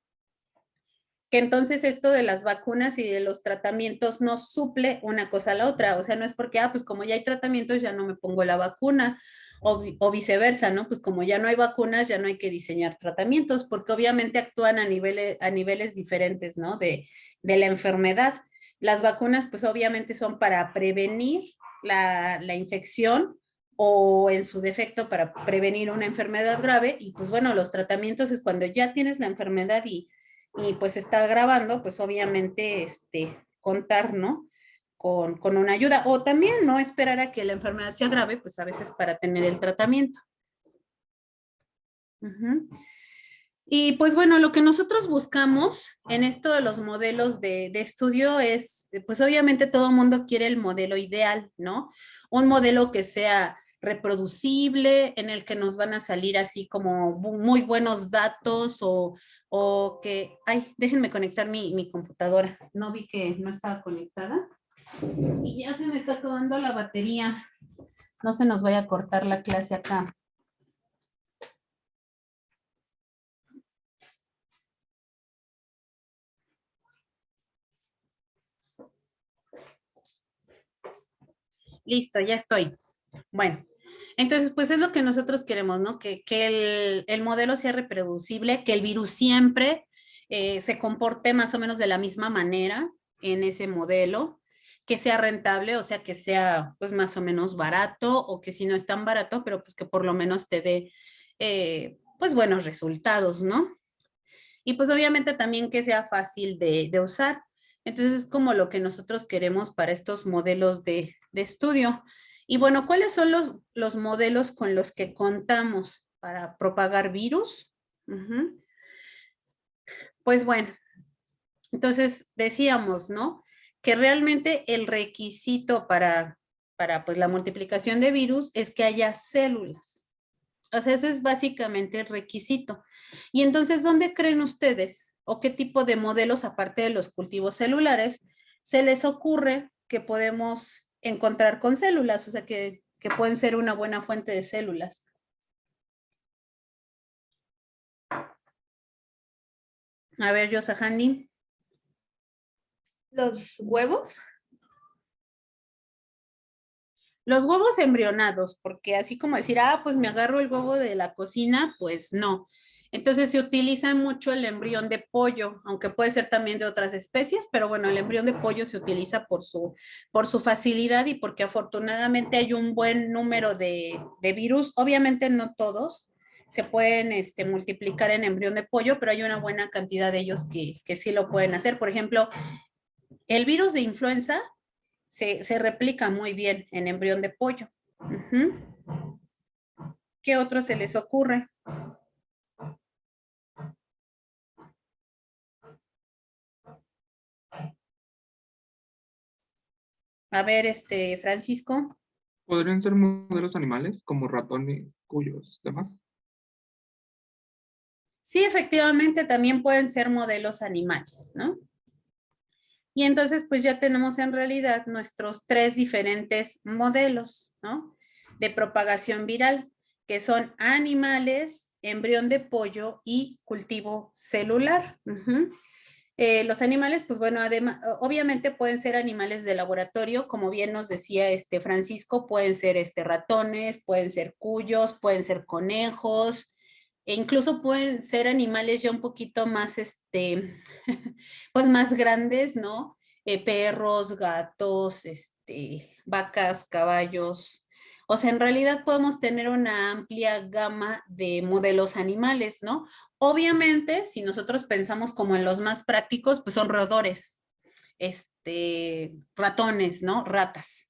que entonces esto de las vacunas y de los tratamientos no suple una cosa a la otra, o sea, no es porque, pues como ya hay tratamientos, ya no me pongo la vacuna, o viceversa, ¿no? Pues como ya no hay vacunas, ya no hay que diseñar tratamientos, porque obviamente actúan a niveles diferentes, ¿no? De la enfermedad. Las vacunas, pues obviamente son para prevenir la infección, o en su defecto para prevenir una enfermedad grave, y pues bueno, los tratamientos es cuando ya tienes la enfermedad y pues está agravando, pues obviamente contar, ¿no? Con una ayuda, o también no esperar a que la enfermedad se agrave, pues a veces para tener el tratamiento. Y pues bueno, lo que nosotros buscamos en esto de los modelos de estudio es, pues obviamente todo el mundo quiere el modelo ideal, ¿no? Un modelo que sea reproducible, en el que nos van a salir así como muy buenos datos, o que, déjenme conectar mi computadora, no vi que no estaba conectada y ya se me está acabando la batería, no se nos vaya a cortar la clase acá. Listo, ya estoy. Bueno, entonces, pues es lo que nosotros queremos, ¿no? Que el modelo sea reproducible, que el virus siempre se comporte más o menos de la misma manera en ese modelo, que sea rentable, o sea, que sea pues más o menos barato, o que si no es tan barato, pero pues que por lo menos te dé pues buenos resultados, ¿no? Y pues obviamente también que sea fácil de usar. Entonces es como lo que nosotros queremos para estos modelos de estudio. Y bueno, ¿cuáles son los modelos con los que contamos para propagar virus? Pues bueno, entonces decíamos, ¿no? Que realmente el requisito para pues la multiplicación de virus es que haya células. O sea, ese es básicamente el requisito. Y entonces, ¿dónde creen ustedes o qué tipo de modelos, aparte de los cultivos celulares, se les ocurre que podemos encontrar con células? O sea, que pueden ser una buena fuente de células. A ver, Yosahandi. Los huevos. Los huevos embrionados, porque así como decir, pues me agarro el huevo de la cocina, pues no. Entonces se utiliza mucho el embrión de pollo, aunque puede ser también de otras especies, pero bueno, el embrión de pollo se utiliza por su facilidad y porque afortunadamente hay un buen número de virus. Obviamente no todos se pueden multiplicar en embrión de pollo, pero hay una buena cantidad de ellos que sí lo pueden hacer. Por ejemplo, el virus de influenza se replica muy bien en embrión de pollo. ¿Qué otro se les ocurre? A ver, Francisco. ¿Podrían ser modelos animales como ratones, cuyos demás? Sí, efectivamente, también pueden ser modelos animales, ¿no? Y entonces, pues ya tenemos en realidad nuestros 3 diferentes modelos, ¿no? De propagación viral, que son animales, embrión de pollo y cultivo celular. Los animales, pues bueno, además, obviamente pueden ser animales de laboratorio, como bien nos decía Francisco, pueden ser ratones, pueden ser cuyos, pueden ser conejos, e incluso pueden ser animales ya un poquito más, pues más grandes, ¿no? Perros, gatos, vacas, caballos. O sea, en realidad podemos tener una amplia gama de modelos animales, ¿no? Obviamente, si nosotros pensamos como en los más prácticos, pues son roedores, ratones, ¿no? Ratas,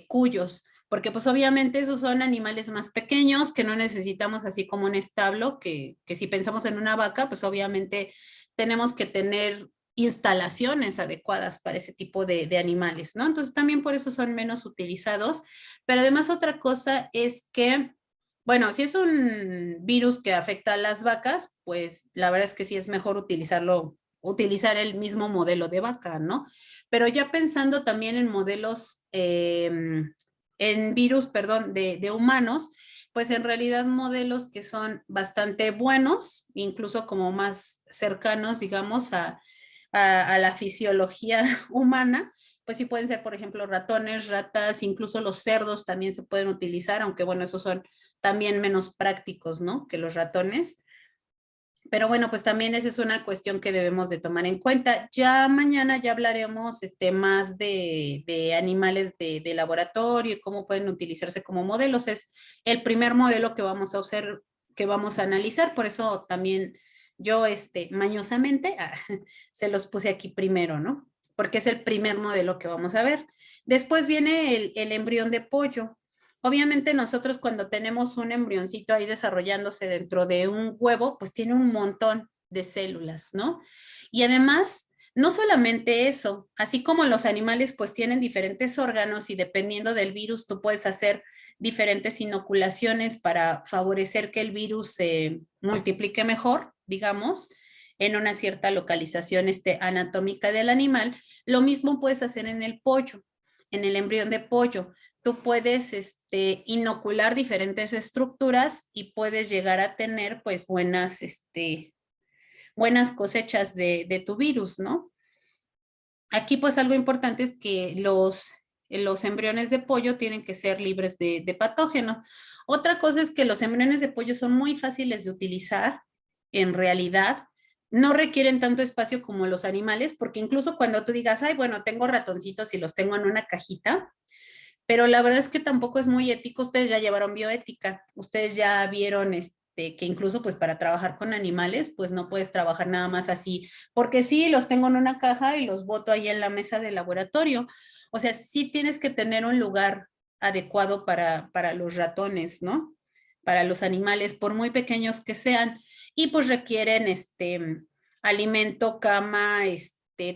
cuyos, porque pues obviamente esos son animales más pequeños que no necesitamos así como un establo, que si pensamos en una vaca, pues obviamente tenemos que tener instalaciones adecuadas para ese tipo de animales, ¿no? Entonces también por eso son menos utilizados, pero además otra cosa es que bueno, si es un virus que afecta a las vacas, pues la verdad es que sí es mejor utilizar el mismo modelo de vaca, ¿no? Pero ya pensando también en modelos, en virus, perdón, de humanos, pues en realidad modelos que son bastante buenos, incluso como más cercanos, digamos, a la fisiología humana, pues sí pueden ser, por ejemplo, ratones, ratas, incluso los cerdos también se pueden utilizar, aunque bueno, esos son también menos prácticos, ¿no? Que los ratones. Pero bueno, pues también esa es una cuestión que debemos de tomar en cuenta. Ya mañana ya hablaremos más de animales de laboratorio y cómo pueden utilizarse como modelos. Es el primer modelo que vamos a observar, que vamos a analizar, por eso también yo mañosamente se los puse aquí primero, ¿no? Porque es el primer modelo que vamos a ver. Después viene el embrión de pollo. Obviamente nosotros cuando tenemos un embrioncito ahí desarrollándose dentro de un huevo, pues tiene un montón de células, ¿no? Y además, no solamente eso, así como los animales pues tienen diferentes órganos y dependiendo del virus tú puedes hacer diferentes inoculaciones para favorecer que el virus se multiplique mejor, digamos, en una cierta localización anatómica del animal. Lo mismo puedes hacer en el pollo, en el embrión de pollo. Tú puedes inocular diferentes estructuras y puedes llegar a tener pues buenas cosechas de tu virus, ¿no? Aquí pues algo importante es que los embriones de pollo tienen que ser libres de patógenos. Otra cosa es que los embriones de pollo son muy fáciles de utilizar, en realidad. No requieren tanto espacio como los animales, porque incluso cuando tú digas, ay, bueno, tengo ratoncitos y los tengo en una cajita, pero la verdad es que tampoco es muy ético. Ustedes ya llevaron bioética, ustedes ya vieron que incluso pues para trabajar con animales, pues no puedes trabajar nada más así, porque sí, los tengo en una caja y los boto ahí en la mesa de laboratorio. O sea, sí tienes que tener un lugar adecuado para los ratones, ¿no? Para los animales, por muy pequeños que sean, y pues requieren alimento, cama,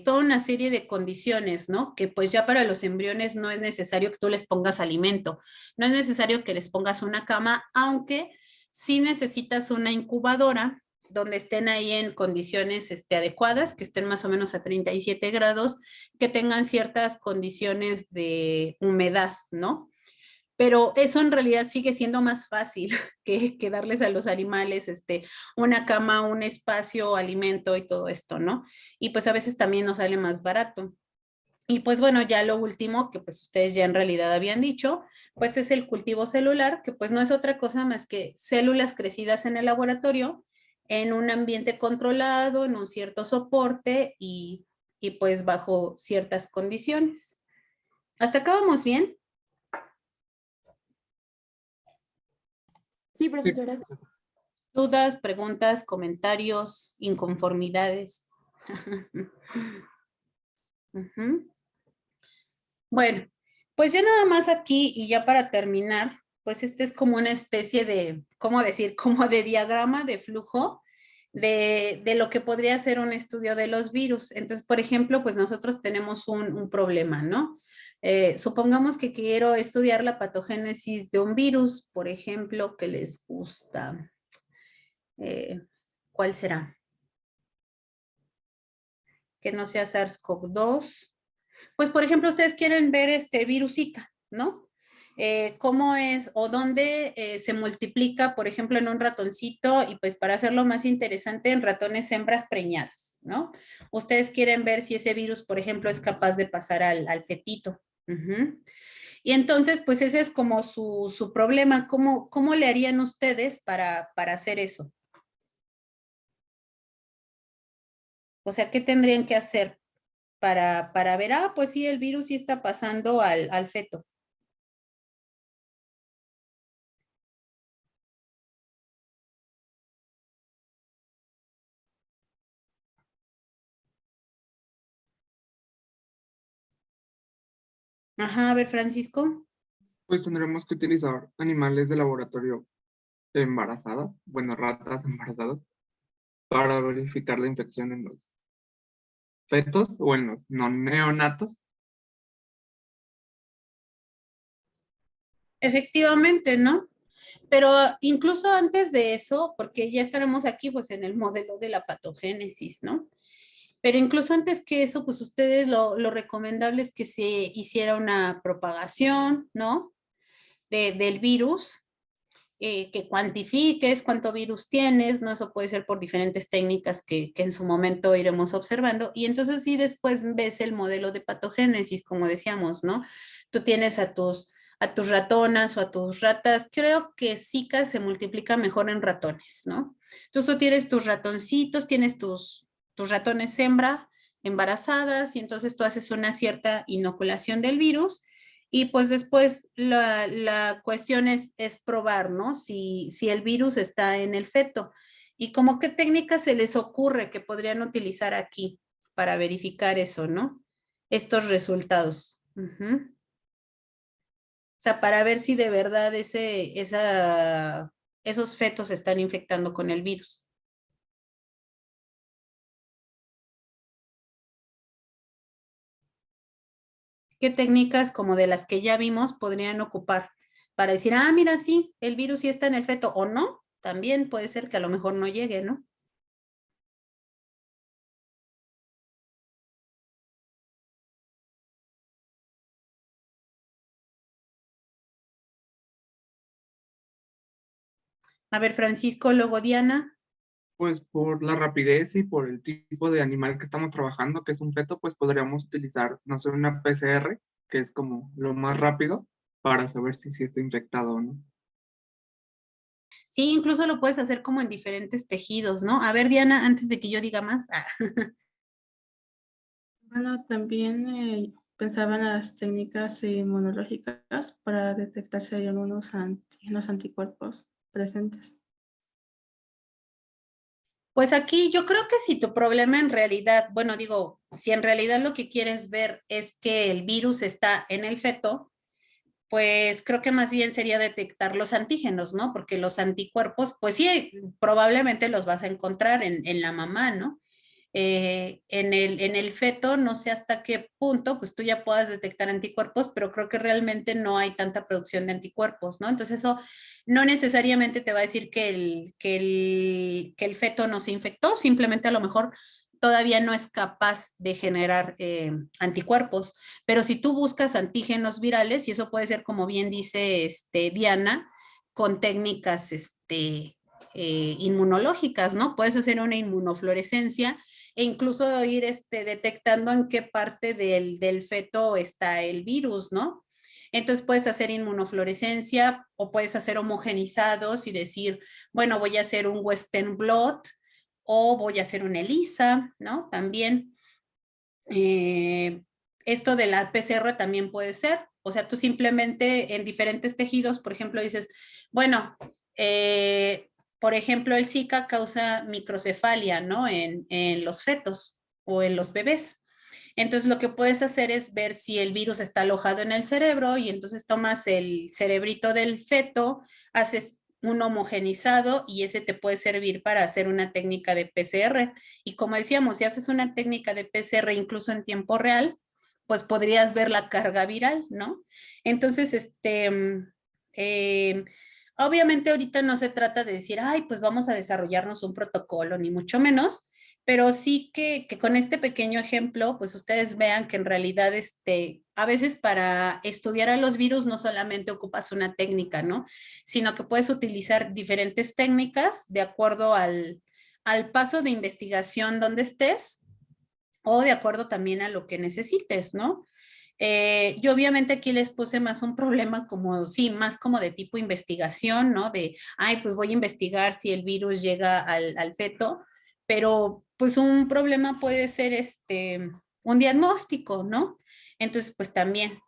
toda una serie de condiciones, ¿no? Que pues ya para los embriones no es necesario que tú les pongas alimento, no es necesario que les pongas una cama, aunque sí necesitas una incubadora donde estén ahí en condiciones adecuadas, que estén más o menos a 37 grados, que tengan ciertas condiciones de humedad, ¿no? Pero eso en realidad sigue siendo más fácil que darles a los animales una cama, un espacio, alimento y todo esto, ¿no? Y pues a veces también nos sale más barato. Y pues bueno, ya lo último que pues ustedes ya en realidad habían dicho, pues es el cultivo celular, que pues no es otra cosa más que células crecidas en el laboratorio, en un ambiente controlado, en un cierto soporte y pues bajo ciertas condiciones. ¿Hasta acá vamos bien? Sí, profesora. ¿Dudas, preguntas, comentarios, inconformidades? Bueno, pues ya nada más aquí y ya para terminar, pues este es como una especie de, ¿cómo decir? Como de diagrama de flujo de lo que podría ser un estudio de los virus. Entonces, por ejemplo, pues nosotros tenemos un problema, ¿no? Supongamos que quiero estudiar la patogénesis de un virus, por ejemplo, que les gusta. ¿Cuál será? Que no sea SARS-CoV-2. Pues, por ejemplo, ustedes quieren ver virus Zika, ¿no? cómo es o dónde se multiplica, por ejemplo, en un ratoncito y pues para hacerlo más interesante en ratones hembras preñadas, ¿no? Ustedes quieren ver si ese virus, por ejemplo, es capaz de pasar al fetito. Ujú. Y entonces, pues ese es como su problema. ¿Cómo le harían ustedes para hacer eso? O sea, ¿qué tendrían que hacer para ver, pues sí, el virus sí está pasando al feto? Ajá, a ver, Francisco. Pues tendremos que utilizar animales de laboratorio embarazadas, bueno, ratas embarazadas, para verificar la infección en los fetos o en los no neonatos. Efectivamente, ¿no? Pero incluso antes de eso, porque ya estaremos aquí pues en el modelo de la patogénesis, ¿no? Pero incluso antes que eso, pues ustedes lo recomendable es que se hiciera una propagación, ¿no? Del virus, que cuantifiques cuánto virus tienes, ¿no? Eso puede ser por diferentes técnicas que en su momento iremos observando. Y entonces sí después ves el modelo de patogénesis, como decíamos, ¿no? Tú tienes a tus ratonas o a tus ratas, creo que Zika se multiplica mejor en ratones, ¿no? Entonces tú tienes tus ratoncitos, tienes tus ratones hembra embarazadas y entonces tú haces una cierta inoculación del virus y pues después la cuestión es probar, ¿no? Si el virus está en el feto. ¿Y como qué técnicas se les ocurre que podrían utilizar aquí para verificar eso, ¿no? Estos resultados. Ujú. O sea, para ver si de verdad esos fetos se están infectando con el virus. ¿Qué técnicas como de las que ya vimos podrían ocupar para decir, mira, sí, el virus sí está en el feto o no? También puede ser que a lo mejor no llegue, ¿no? A ver, Francisco, luego Diana. Pues por la rapidez y por el tipo de animal que estamos trabajando, que es un feto, pues podríamos utilizar, no sé, una PCR, que es como lo más rápido para saber si está infectado o no. Sí, incluso lo puedes hacer como en diferentes tejidos, ¿no? A ver, Diana, antes de que yo diga más. Bueno, también pensaba en las técnicas inmunológicas para detectar si hay algunos antígenos anticuerpos presentes. Pues aquí yo creo que si tu problema en realidad, bueno, digo, si en realidad lo que quieres ver es que el virus está en el feto, pues creo que más bien sería detectar los antígenos, ¿no? Porque los anticuerpos, pues sí, probablemente los vas a encontrar en la mamá, ¿no? En el feto, no sé hasta qué punto, pues tú ya puedas detectar anticuerpos, pero creo que realmente no hay tanta producción de anticuerpos, ¿no? Entonces eso no necesariamente te va a decir que el feto no se infectó, simplemente a lo mejor todavía no es capaz de generar anticuerpos. Pero si tú buscas antígenos virales, y eso puede ser, como bien dice Diana, con técnicas inmunológicas, ¿no? Puedes hacer una inmunofluorescencia e incluso ir detectando en qué parte del feto está el virus, ¿no? Entonces puedes hacer inmunofluorescencia o puedes hacer homogenizados y decir, bueno, voy a hacer un Western blot o voy a hacer una ELISA, ¿no? También esto de la PCR también puede ser, o sea, tú simplemente en diferentes tejidos, por ejemplo, dices, bueno, por ejemplo, el Zika causa microcefalia, ¿no? En los fetos o en los bebés. Entonces, lo que puedes hacer es ver si el virus está alojado en el cerebro y entonces tomas el cerebrito del feto, haces un homogenizado y ese te puede servir para hacer una técnica de PCR. Y como decíamos, si haces una técnica de PCR incluso en tiempo real, pues podrías ver la carga viral, ¿no? Entonces, eh, obviamente ahorita no se trata de decir, ay, pues vamos a desarrollarnos un protocolo, ni mucho menos, pero sí que con este pequeño ejemplo, pues ustedes vean que en realidad a veces para estudiar a los virus no solamente ocupas una técnica, ¿no? Sino que puedes utilizar diferentes técnicas de acuerdo al paso de investigación donde estés o de acuerdo también a lo que necesites, ¿no? Yo obviamente aquí les puse más un problema como, sí, más como de tipo investigación, ¿no? De, ay, pues voy a investigar si el virus llega al feto, pero pues un problema puede ser un diagnóstico, ¿no? Entonces, pues también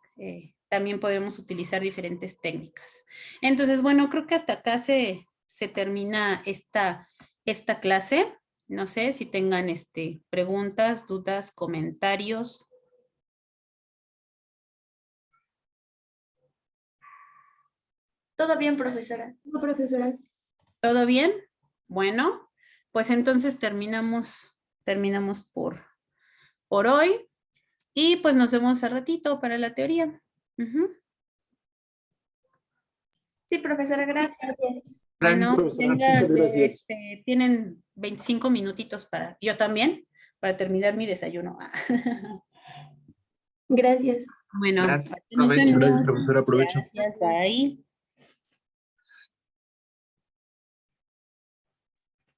podemos utilizar diferentes técnicas. Entonces, bueno, creo que hasta acá se termina esta clase. No sé si tengan preguntas, dudas, comentarios. Todo bien, profesora. No, profesora. ¿Todo bien? Bueno, pues entonces terminamos por hoy y pues nos vemos al ratito para la teoría. Ujú. Sí, profesora, gracias. Bueno, profesora, muchas gracias. tienen 25 minutitos yo también, para terminar mi desayuno. Gracias. Bueno, Gracias, nos provecho. vemos. Gracias, profesora. Aprovecho. Gracias, bye.